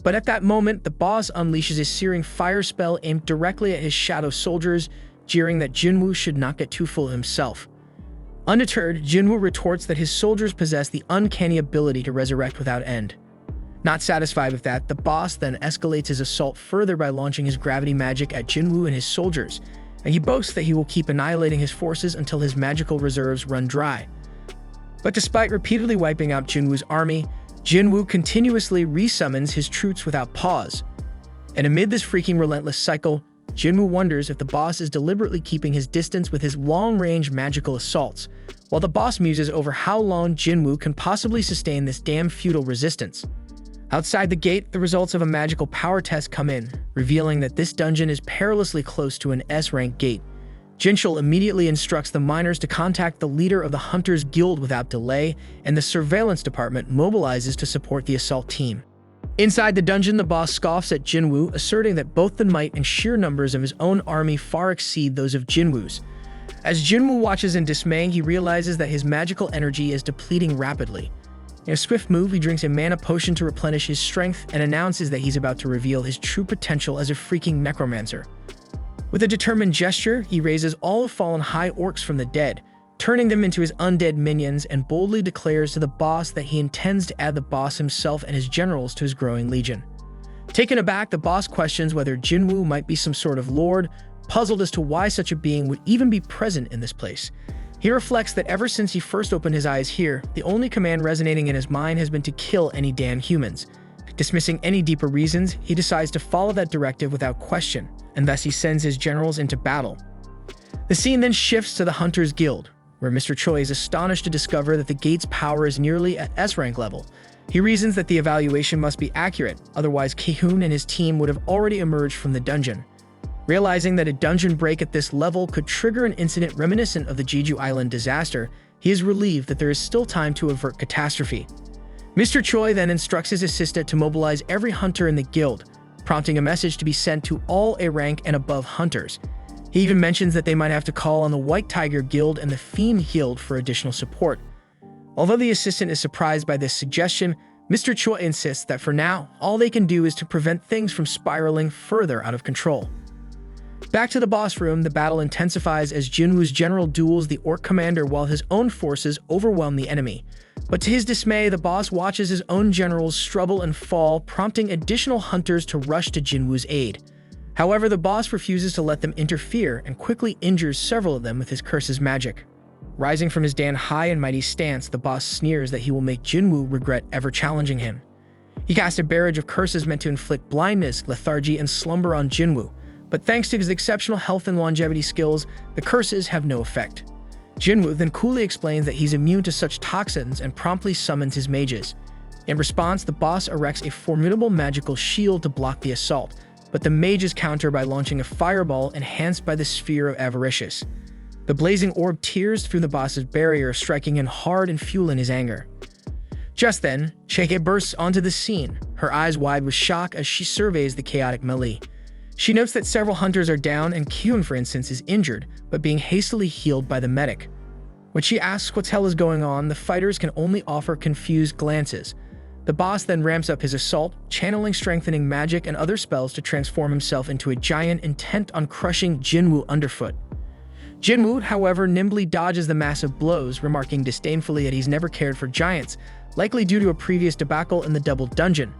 But at that moment, the boss unleashes a searing fire spell aimed directly at his shadow soldiers, jeering that Jinwoo should not get too full of himself. Undeterred, Jinwoo retorts that his soldiers possess the uncanny ability to resurrect without end. Not satisfied with that, the boss then escalates his assault further by launching his gravity magic at Jinwoo and his soldiers, and he boasts that he will keep annihilating his forces until his magical reserves run dry. But despite repeatedly wiping out Jinwoo's army, Jinwoo continuously resummons his troops without pause. And amid this freaking relentless cycle, Jinwoo wonders if the boss is deliberately keeping his distance with his long-range magical assaults, while the boss muses over how long Jinwoo can possibly sustain this damn futile resistance. Outside the gate, the results of a magical power test come in, revealing that this dungeon is perilously close to an S-rank gate. Jinchul immediately instructs the miners to contact the leader of the Hunters Guild without delay, and the surveillance department mobilizes to support the assault team. Inside the dungeon, the boss scoffs at Jinwoo, asserting that both the might and sheer numbers of his own army far exceed those of Jinwoo's. As Jinwoo watches in dismay, he realizes that his magical energy is depleting rapidly. In a swift move, he drinks a mana potion to replenish his strength and announces that he's about to reveal his true potential as a freaking necromancer. With a determined gesture, he raises all the fallen high orcs from the dead, turning them into his undead minions, and boldly declares to the boss that he intends to add the boss himself and his generals to his growing legion. Taken aback, the boss questions whether Jinwoo might be some sort of lord, puzzled as to why such a being would even be present in this place. He reflects that ever since he first opened his eyes here, the only command resonating in his mind has been to kill any damn humans. Dismissing any deeper reasons, he decides to follow that directive without question, and thus he sends his generals into battle. The scene then shifts to the Hunters Guild, where Mr. Choi is astonished to discover that the gate's power is nearly at S-rank level. He reasons that the evaluation must be accurate, otherwise Ki-hoon and his team would have already emerged from the dungeon. Realizing that a dungeon break at this level could trigger an incident reminiscent of the Jeju Island disaster, he is relieved that there is still time to avert catastrophe. Mr. Choi then instructs his assistant to mobilize every hunter in the guild, prompting a message to be sent to all A rank and above hunters. He even mentions that they might have to call on the White Tiger Guild and the Fiend Guild for additional support. Although the assistant is surprised by this suggestion, Mr. Choi insists that for now, all they can do is to prevent things from spiraling further out of control. Back to the boss room, the battle intensifies as Jinwoo's general duels the orc commander while his own forces overwhelm the enemy. But to his dismay, the boss watches his own generals struggle and fall, prompting additional hunters to rush to Jinwoo's aid. However, the boss refuses to let them interfere and quickly injures several of them with his curse's magic. Rising from his damned high and mighty stance, the boss sneers that he will make Jinwoo regret ever challenging him. He casts a barrage of curses meant to inflict blindness, lethargy, and slumber on Jinwoo, but thanks to his exceptional health and longevity skills, the curses have no effect. Jinwoo then coolly explains that he's immune to such toxins and promptly summons his mages. In response, the boss erects a formidable magical shield to block the assault, but the mages counter by launching a fireball enhanced by the Sphere of Avaricious. The blazing orb tears through the boss's barrier, striking in hard and fueling his anger. Just then, Cheike bursts onto the scene, her eyes wide with shock as she surveys the chaotic melee. She notes that several hunters are down and Kyun, for instance, is injured, but being hastily healed by the medic. When she asks what hell is going on, the fighters can only offer confused glances. The boss then ramps up his assault, channeling strengthening magic and other spells to transform himself into a giant intent on crushing Jinwoo underfoot. Jinwoo, however, nimbly dodges the massive blows, remarking disdainfully that he's never cared for giants, likely due to a previous debacle in the double dungeon.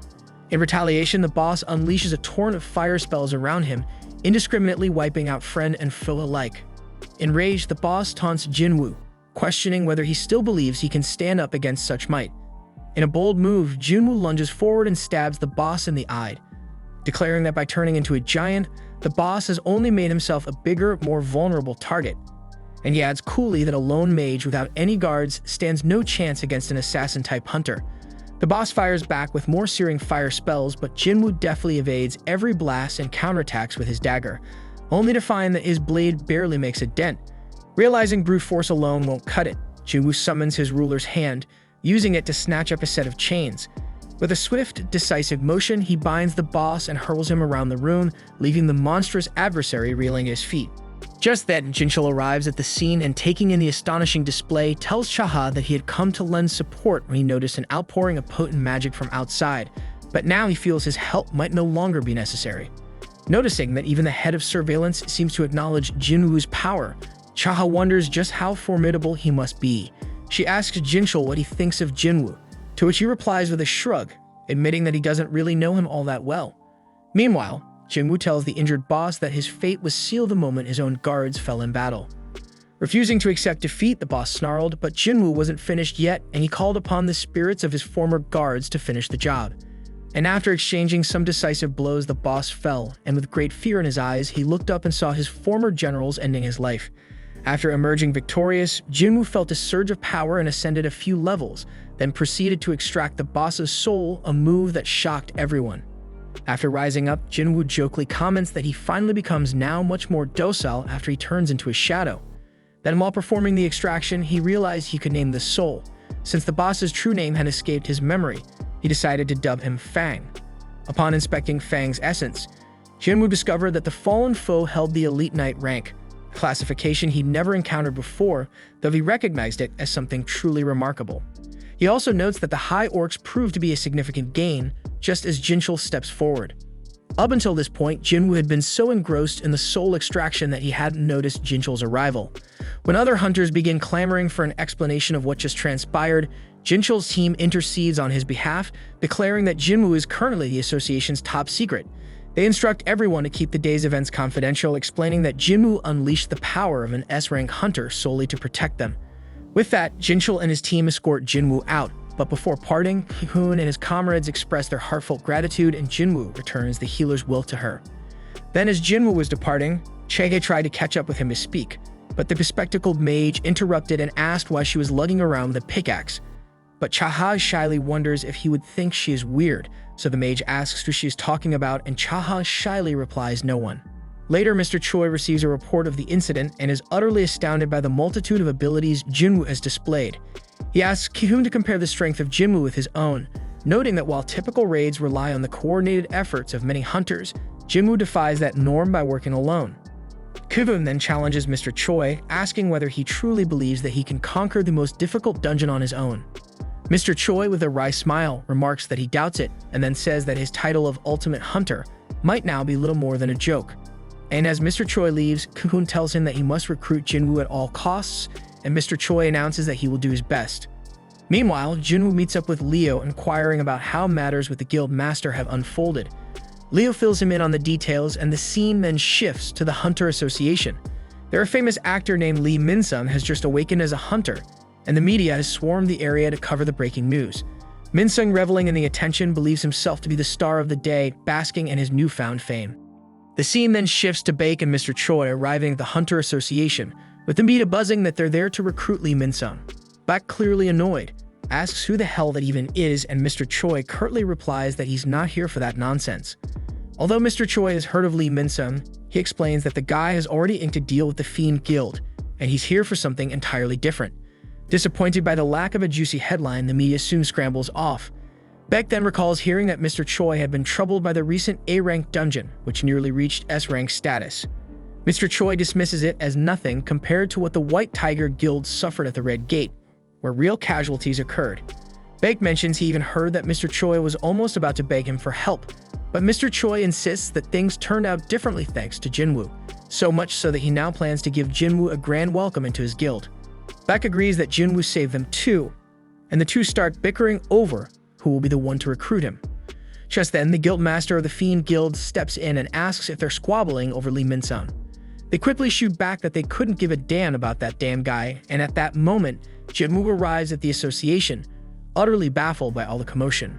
In retaliation, the boss unleashes a torrent of fire spells around him, indiscriminately wiping out friend and foe alike. Enraged, the boss taunts Jinwoo, questioning whether he still believes he can stand up against such might. In a bold move, Jinwoo lunges forward and stabs the boss in the eye, declaring that by turning into a giant, the boss has only made himself a bigger, more vulnerable target. And he adds coolly that a lone mage without any guards stands no chance against an assassin-type hunter. The boss fires back with more searing fire spells, but Jinwoo deftly evades every blast and counterattacks with his dagger, only to find that his blade barely makes a dent. Realizing brute force alone won't cut it, Jinwoo summons his ruler's hand, using it to snatch up a set of chains. With a swift, decisive motion, he binds the boss and hurls him around the room, leaving the monstrous adversary reeling at his feet. Just then, Jinchul arrives at the scene and, taking in the astonishing display, tells Chaha that he had come to lend support when he noticed an outpouring of potent magic from outside, but now he feels his help might no longer be necessary. Noticing that even the head of surveillance seems to acknowledge Jinwoo's power, Chaha wonders just how formidable he must be. She asks Jinchul what he thinks of Jinwoo, to which he replies with a shrug, admitting that he doesn't really know him all that well. Meanwhile, Jinwoo tells the injured boss that his fate was sealed the moment his own guards fell in battle. Refusing to accept defeat, the boss snarled, but Jinwoo wasn't finished yet, and he called upon the spirits of his former guards to finish the job. And after exchanging some decisive blows, the boss fell, and with great fear in his eyes, he looked up and saw his former generals ending his life. After emerging victorious, Jinwoo felt a surge of power and ascended a few levels, then proceeded to extract the boss's soul, a move that shocked everyone. After rising up, Jinwoo jokingly comments that he finally becomes now much more docile after he turns into a shadow. Then while performing the extraction, he realized he could name the soul. Since the boss's true name had escaped his memory, he decided to dub him Fang. Upon inspecting Fang's essence, Jinwoo discovered that the fallen foe held the Elite Knight rank, a classification he'd never encountered before, though he recognized it as something truly remarkable. He also notes that the High Orcs proved to be a significant gain, just as Jinchul steps forward. Up until this point, Jinwoo had been so engrossed in the soul extraction that he hadn't noticed Jinchul's arrival. When other hunters begin clamoring for an explanation of what just transpired, Jinchul's team intercedes on his behalf, declaring that Jinwoo is currently the association's top secret. They instruct everyone to keep the day's events confidential, explaining that Jinwoo unleashed the power of an S-rank hunter solely to protect them. With that, Jinchul and his team escort Jinwoo out, but before parting, Hoon and his comrades express their heartfelt gratitude, and Jinwoo returns the healer's will to her. Then as Jinwoo was departing, Cheike tried to catch up with him to speak, but the bespectacled mage interrupted and asked why she was lugging around with a pickaxe. But Chaha shyly wonders if he would think she is weird, so the mage asks who she is talking about, and Chaha shyly replies no one. Later, Mr. Choi receives a report of the incident and is utterly astounded by the multitude of abilities Jinwoo has displayed. He asks Ki-hoon to compare the strength of Jinwoo with his own, noting that while typical raids rely on the coordinated efforts of many hunters, Jinwoo defies that norm by working alone. Ki-hoon then challenges Mr. Choi, asking whether he truly believes that he can conquer the most difficult dungeon on his own. Mr. Choi, with a wry smile, remarks that he doubts it, and then says that his title of Ultimate Hunter might now be little more than a joke. And as Mr. Choi leaves, Ki-hoon tells him that he must recruit Jinwoo at all costs, and Mr. Choi announces that he will do his best. Meanwhile, Jinwoo meets up with Leo, inquiring about how matters with the guild master have unfolded. Leo fills him in on the details, and the scene then shifts to the Hunter Association. There, a famous actor named Lee Min-sung has just awakened as a hunter, and the media has swarmed the area to cover the breaking news. Min-sung, reveling in the attention, believes himself to be the star of the day, basking in his newfound fame. The scene then shifts to Baek and Mr. Choi arriving at the Hunter Association, with the media buzzing that they're there to recruit Lee Min-sung. Baek, clearly annoyed, asks who the hell that even is, and Mr. Choi curtly replies that he's not here for that nonsense. Although Mr. Choi has heard of Lee Min-sung, he explains that the guy has already inked a deal with the Fiend Guild, and he's here for something entirely different. Disappointed by the lack of a juicy headline, the media soon scrambles off. Baek then recalls hearing that Mr. Choi had been troubled by the recent A-rank dungeon, which nearly reached S-rank status. Mr. Choi dismisses it as nothing compared to what the White Tiger Guild suffered at the Red Gate, where real casualties occurred. Baek mentions he even heard that Mr. Choi was almost about to beg him for help, but Mr. Choi insists that things turned out differently thanks to Jinwoo, so much so that he now plans to give Jinwoo a grand welcome into his guild. Baek agrees that Jinwoo saved them too, and the two start bickering over who will be the one to recruit him. Just then, the guild master of the Fiend Guild steps in and asks if they're squabbling over Lee Min-sung. They quickly shoot back that they couldn't give a damn about that damn guy, and at that moment, Jinwoo arrives at the association, utterly baffled by all the commotion.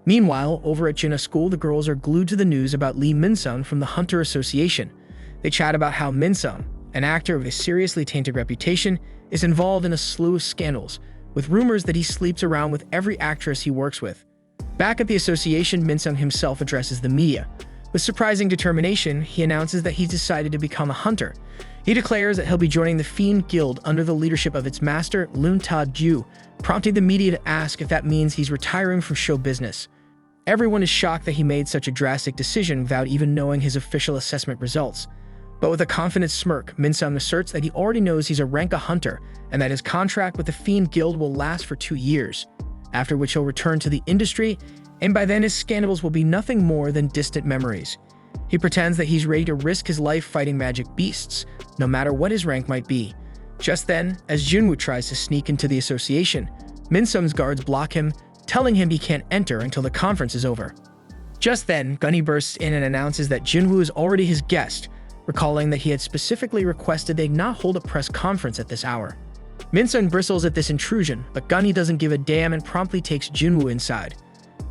Meanwhile, over at Jinna's school, the girls are glued to the news about Lee Min-sung from the Hunter Association. They chat about how Min-sung, an actor with a seriously tainted reputation, is involved in a slew of scandals, with rumors that he sleeps around with every actress he works with. Back at the association, Min-sung himself addresses the media. With surprising determination, he announces that he's decided to become a hunter. He declares that he'll be joining the Fiend Guild under the leadership of its master, Loon Ta-gyu, prompting the media to ask if that means he's retiring from show business. Everyone is shocked that he made such a drastic decision without even knowing his official assessment results. But with a confident smirk, Min-sung asserts that he already knows he's a rank-a hunter and that his contract with the Fiend Guild will last for 2 years, after which he'll return to the industry, and by then his scandals will be nothing more than distant memories. He pretends that he's ready to risk his life fighting magic beasts, no matter what his rank might be. Just then, as Jinwoo tries to sneak into the association, Min-sung's guards block him, telling him he can't enter until the conference is over. Just then, Gunny bursts in and announces that Jinwoo is already his guest, recalling that he had specifically requested they not hold a press conference at this hour. Min-sung bristles at this intrusion, but Gunny doesn't give a damn and promptly takes Jinwoo inside.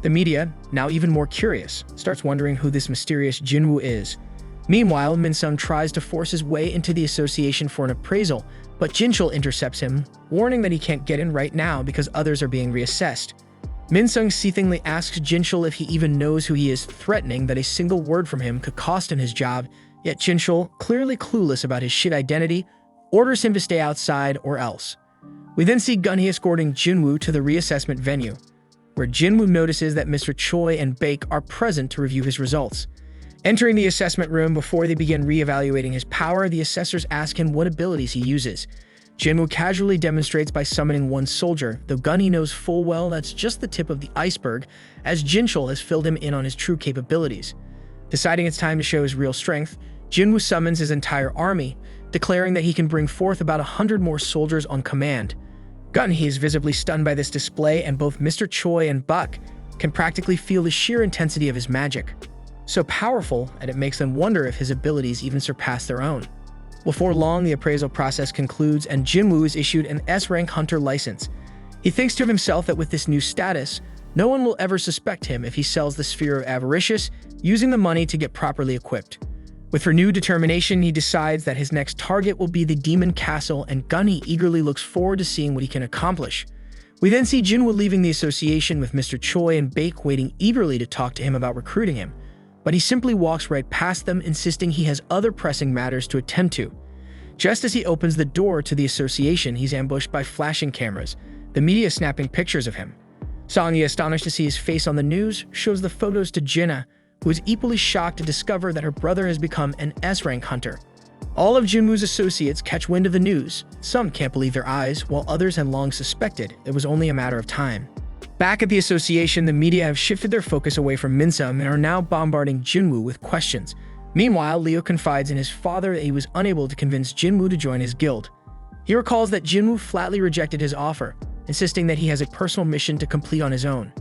The media, now even more curious, starts wondering who this mysterious Jinwoo is. Meanwhile, Min-sung tries to force his way into the association for an appraisal, but Jinchul intercepts him, warning that he can't get in right now because others are being reassessed. Min-sung seethingly asks Jinchul if he even knows who he is, threatening that a single word from him could cost him his job. Yet Jinchul, clearly clueless about his shit identity, orders him to stay outside or else. We then see Gunny escorting Jinwoo to the reassessment venue, where Jinwoo notices that Mr. Choi and Baek are present to review his results. Entering the assessment room before they begin re-evaluating his power, the assessors ask him what abilities he uses. Jinwoo casually demonstrates by summoning one soldier, though Gunny knows full well that's just the tip of the iceberg, as Jinchul has filled him in on his true capabilities. Deciding it's time to show his real strength, Jinwoo summons his entire army, declaring that he can bring forth about 100 more soldiers on command. Gunny is visibly stunned by this display, and both Mr. Choi and Baek can practically feel the sheer intensity of his magic. So powerful that it makes them wonder if his abilities even surpass their own. Before long, the appraisal process concludes and Jinwoo is issued an S-rank hunter license. He thinks to himself that with this new status, no one will ever suspect him if he sells the Sphere of Avaricious, using the money to get properly equipped. With renewed determination, he decides that his next target will be the Demon Castle, and Gunny eagerly looks forward to seeing what he can accomplish. We then see Jinwoo leaving the association with Mr. Choi and Baek waiting eagerly to talk to him about recruiting him. but he simply walks right past them, insisting he has other pressing matters to attend to. Just as he opens the door to the association, he's ambushed by flashing cameras, the media snapping pictures of him. Sangye, astonished to see his face on the news, shows the photos to Jinna, who is equally shocked to discover that her brother has become an S-rank hunter. All of Jinwoo's associates catch wind of the news. Some can't believe their eyes, while others had long suspected it was only a matter of time. Back at the association, the media have shifted their focus away from Minsum and are now bombarding Jinwoo with questions. Meanwhile, Leo confides in his father that he was unable to convince Jinwoo to join his guild. He recalls that Jinwoo flatly rejected his offer, insisting that he has a personal mission to complete on his own.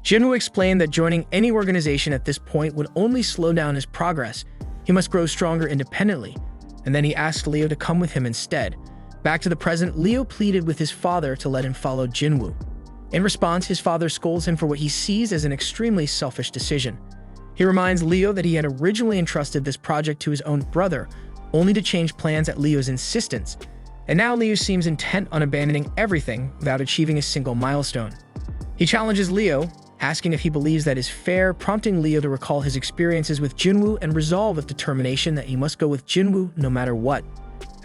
Jinwoo explained that joining any organization at this point would only slow down his progress. He must grow stronger independently, and then he asked Leo to come with him instead. Back to the present, Leo pleaded with his father to let him follow Jinwoo. In response, his father scolds him for what he sees as an extremely selfish decision. He reminds Leo that he had originally entrusted this project to his own brother, only to change plans at Leo's insistence. And now Leo seems intent on abandoning everything without achieving a single milestone. He challenges Leo, asking if he believes that is fair, prompting Leo to recall his experiences with Jinwoo and resolve with determination that he must go with Jinwoo no matter what.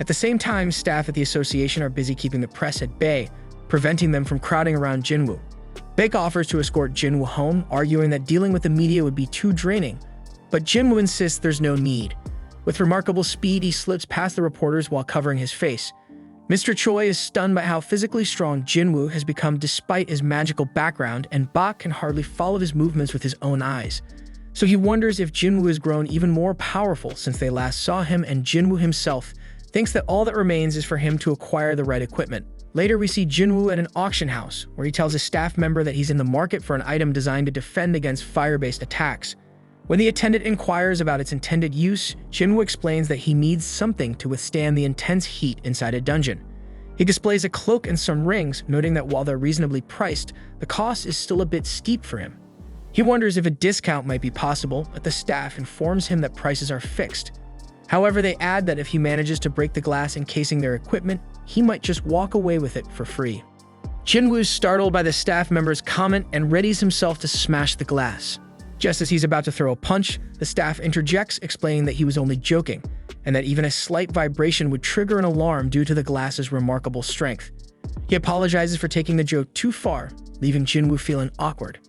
At the same time, staff at the association are busy keeping the press at bay, preventing them from crowding around Jinwoo. Baek offers to escort Jinwoo home, arguing that dealing with the media would be too draining, but Jinwoo insists there's no need. With remarkable speed, he slips past the reporters while covering his face. Mr. Choi is stunned by how physically strong Jinwoo has become despite his magical background, and Bak can hardly follow his movements with his own eyes. So he wonders if Jinwoo has grown even more powerful since they last saw him, and Jinwoo himself thinks that all that remains is for him to acquire the right equipment. Later, we see Jinwoo at an auction house, where he tells a staff member that he's in the market for an item designed to defend against fire-based attacks. When the attendant inquires about its intended use, Jinwoo explains that he needs something to withstand the intense heat inside a dungeon. He displays a cloak and some rings, noting that while they're reasonably priced, the cost is still a bit steep for him. He wonders if a discount might be possible, but the staff informs him that prices are fixed. However, they add that if he manages to break the glass encasing their equipment, he might just walk away with it for free. Jinwoo is startled by the staff member's comment and readies himself to smash the glass. Just as he's about to throw a punch, the staff interjects, explaining that he was only joking, and that even a slight vibration would trigger an alarm due to the glass's remarkable strength. He apologizes for taking the joke too far, leaving Jinwoo feeling awkward.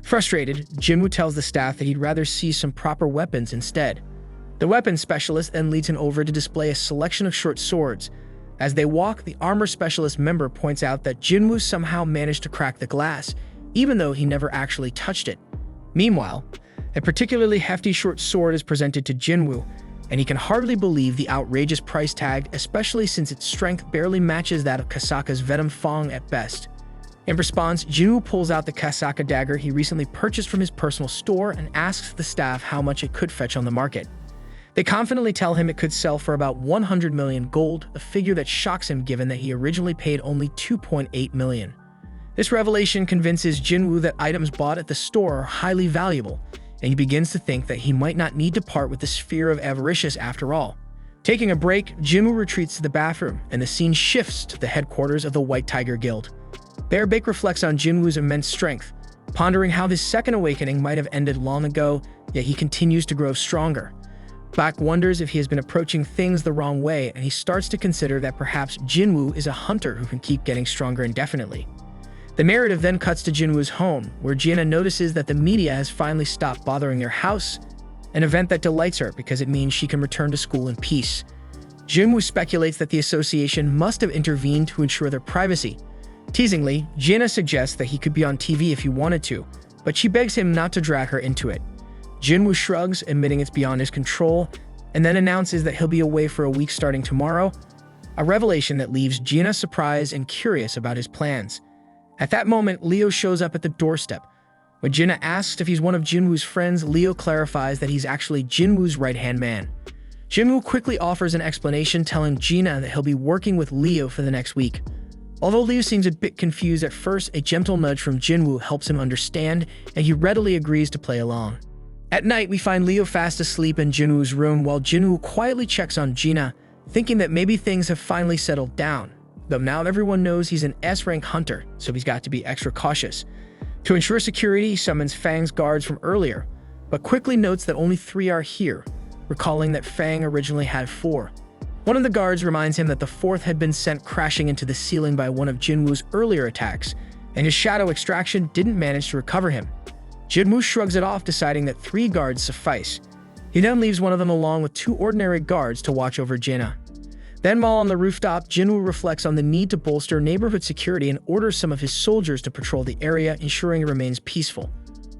Frustrated, Jinwoo tells the staff that he'd rather see some proper weapons instead. The weapons specialist then leads him over to display a selection of short swords. As they walk, the armor specialist member points out that Jinwoo somehow managed to crack the glass, even though he never actually touched it. Meanwhile, a particularly hefty short sword is presented to Jinwoo, and he can hardly believe the outrageous price tag, especially since its strength barely matches that of Kasaka's Venom Fang at best. In response, Jinwoo pulls out the Kasaka dagger he recently purchased from his personal store and asks the staff how much it could fetch on the market. They confidently tell him it could sell for about 100 million gold, a figure that shocks him given that he originally paid only 2.8 million. This revelation convinces Jinwoo that items bought at the store are highly valuable, and he begins to think that he might not need to part with the sphere of avaricious after all. Taking a break, Jinwoo retreats to the bathroom, and the scene shifts to the headquarters of the White Tiger Guild. There, Baek reflects on Jinwoo's immense strength, pondering how his second awakening might have ended long ago, yet he continues to grow stronger. Bak wonders if he has been approaching things the wrong way, and he starts to consider that perhaps Jinwoo is a hunter who can keep getting stronger indefinitely. The narrative then cuts to Jinwoo's home, where Jiena notices that the media has finally stopped bothering their house, an event that delights her because it means she can return to school in peace. Jinwoo speculates that the association must have intervened to ensure their privacy. Teasingly, Jiena suggests that he could be on TV if he wanted to, but she begs him not to drag her into it. Jinwoo shrugs, admitting it's beyond his control, and then announces that he'll be away for a week starting tomorrow, a revelation that leaves Jiena surprised and curious about his plans. At that moment, Leo shows up at the doorstep. When Jiena asks if he's one of Jinwoo's friends, Leo clarifies that he's actually Jinwoo's right-hand man. Jinwoo quickly offers an explanation, telling Jiena that he'll be working with Leo for the next week. Although Leo seems a bit confused at first, a gentle nudge from Jinwoo helps him understand, and he readily agrees to play along. At night, we find Leo fast asleep in Jinwoo's room while Jinwoo quietly checks on Jiena, thinking that maybe things have finally settled down. Though now everyone knows he's an S-rank hunter, so he's got to be extra cautious. To ensure security, he summons Fang's guards from earlier, but quickly notes that only 3 are here, recalling that Fang originally had 4. One of the guards reminds him that the 4th had been sent crashing into the ceiling by one of Jinwoo's earlier attacks, and his shadow extraction didn't manage to recover him. Jinwoo shrugs it off, deciding that 3 guards suffice. He then leaves one of them along with 2 ordinary guards to watch over Jinna. Then while on the rooftop, Jinwoo reflects on the need to bolster neighborhood security and orders some of his soldiers to patrol the area, ensuring it remains peaceful.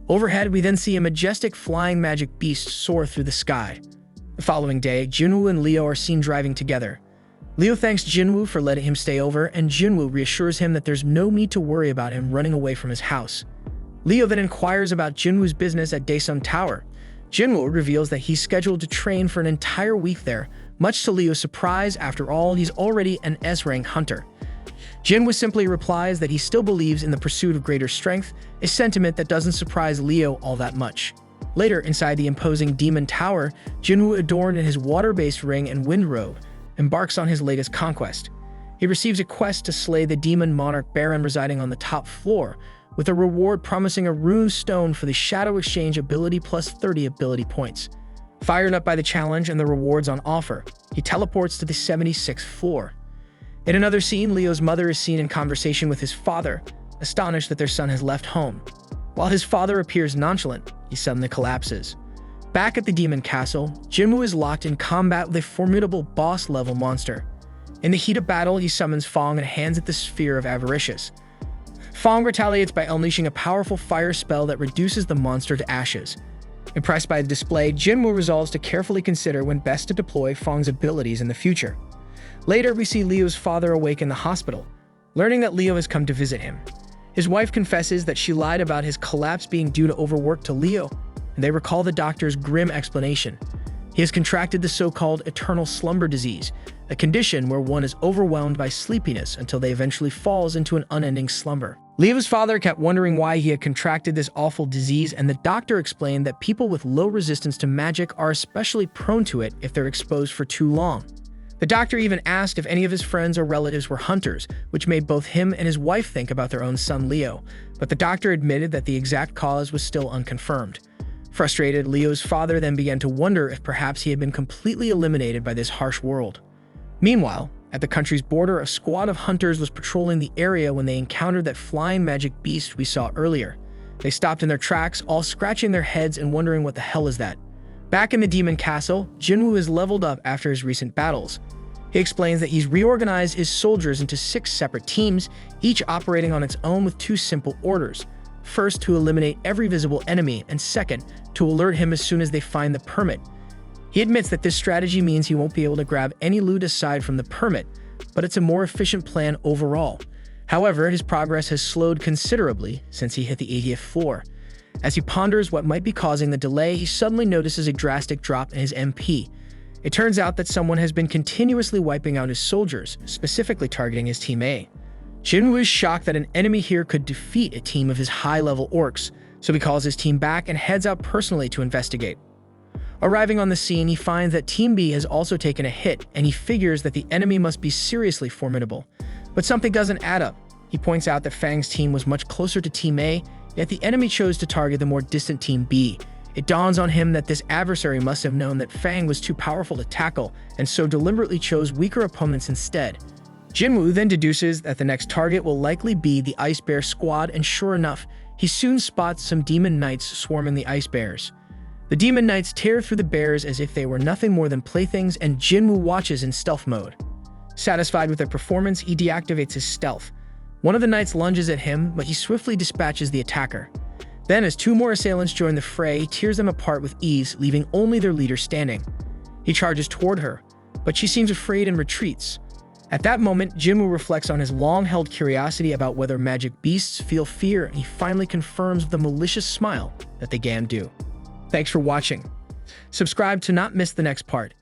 Overhead, we then see a majestic flying magic beast soar through the sky. The following day, Jinwoo and Leo are seen driving together. Leo thanks Jinwoo for letting him stay over, and Jinwoo reassures him that there's no need to worry about him running away from his house. Leo then inquires about Jinwoo's business at Daesung Tower. Jinwoo reveals that he's scheduled to train for an entire week there, much to Leo's surprise. After all, he's already an S-rank hunter. Jinwoo simply replies that he still believes in the pursuit of greater strength, a sentiment that doesn't surprise Leo all that much. Later, inside the imposing Demon Tower, Jinwoo, adorned in his water-based ring and wind robe, embarks on his latest conquest. He receives a quest to slay the demon monarch Baron residing on the top floor, with a reward promising a rune stone for the Shadow Exchange ability plus 30 ability points. Fired up by the challenge and the rewards on offer, he teleports to the 76th floor. In another scene, Leo's mother is seen in conversation with his father, astonished that their son has left home. While his father appears nonchalant, he suddenly collapses. Back at the Demon Castle, Jinwoo is locked in combat with a formidable boss-level monster. In the heat of battle, he summons Fong and hands it the Sphere of Avaricious. Fong retaliates by unleashing a powerful fire spell that reduces the monster to ashes. Impressed by the display, Jinwoo resolves to carefully consider when best to deploy Fong's abilities in the future. Later, we see Leo's father awake in the hospital, learning that Leo has come to visit him. His wife confesses that she lied about his collapse being due to overwork to Leo, and they recall the doctor's grim explanation. He has contracted the so-called eternal slumber disease, a condition where one is overwhelmed by sleepiness until they eventually falls into an unending slumber. Leo's father kept wondering why he had contracted this awful disease, and the doctor explained that people with low resistance to magic are especially prone to it if they're exposed for too long. The doctor even asked if any of his friends or relatives were hunters, which made both him and his wife think about their own son Leo, but the doctor admitted that the exact cause was still unconfirmed. Frustrated, Leo's father then began to wonder if perhaps he had been completely eliminated by this harsh world. Meanwhile, at the country's border, a squad of hunters was patrolling the area when they encountered that flying magic beast we saw earlier. They stopped in their tracks, all scratching their heads and wondering what the hell is that. Back in the Demon Castle, Jinwoo is leveled up after his recent battles. He explains that he's reorganized his soldiers into 6 separate teams, each operating on its own with 2 simple orders. First, to eliminate every visible enemy, and second, to alert him as soon as they find the permit. He admits that this strategy means he won't be able to grab any loot aside from the permit, but it's a more efficient plan overall. However, his progress has slowed considerably since he hit the 80th floor. As he ponders what might be causing the delay, he suddenly notices a drastic drop in his MP. It turns out that someone has been continuously wiping out his soldiers, specifically targeting his Team A. Jinwoo is shocked that an enemy here could defeat a team of his high-level orcs, so he calls his team back and heads out personally to investigate. Arriving on the scene, he finds that Team B has also taken a hit, and he figures that the enemy must be seriously formidable. But something doesn't add up. He points out that Fang's team was much closer to Team A, yet the enemy chose to target the more distant Team B. It dawns on him that this adversary must have known that Fang was too powerful to tackle, and so deliberately chose weaker opponents instead. Jinwoo then deduces that the next target will likely be the Ice Bear squad, and sure enough, he soon spots some demon knights swarming the Ice Bears. The demon knights tear through the bears as if they were nothing more than playthings, and Jinwoo watches in stealth mode. Satisfied with their performance, he deactivates his stealth. One of the knights lunges at him, but he swiftly dispatches the attacker. Then, as 2 more assailants join the fray, he tears them apart with ease, leaving only their leader standing. He charges toward her, but she seems afraid and retreats. At that moment, Jinwoo reflects on his long-held curiosity about whether magic beasts feel fear, and he finally confirms with a malicious smile that they can do. Thanks for watching. Subscribe to not miss the next part.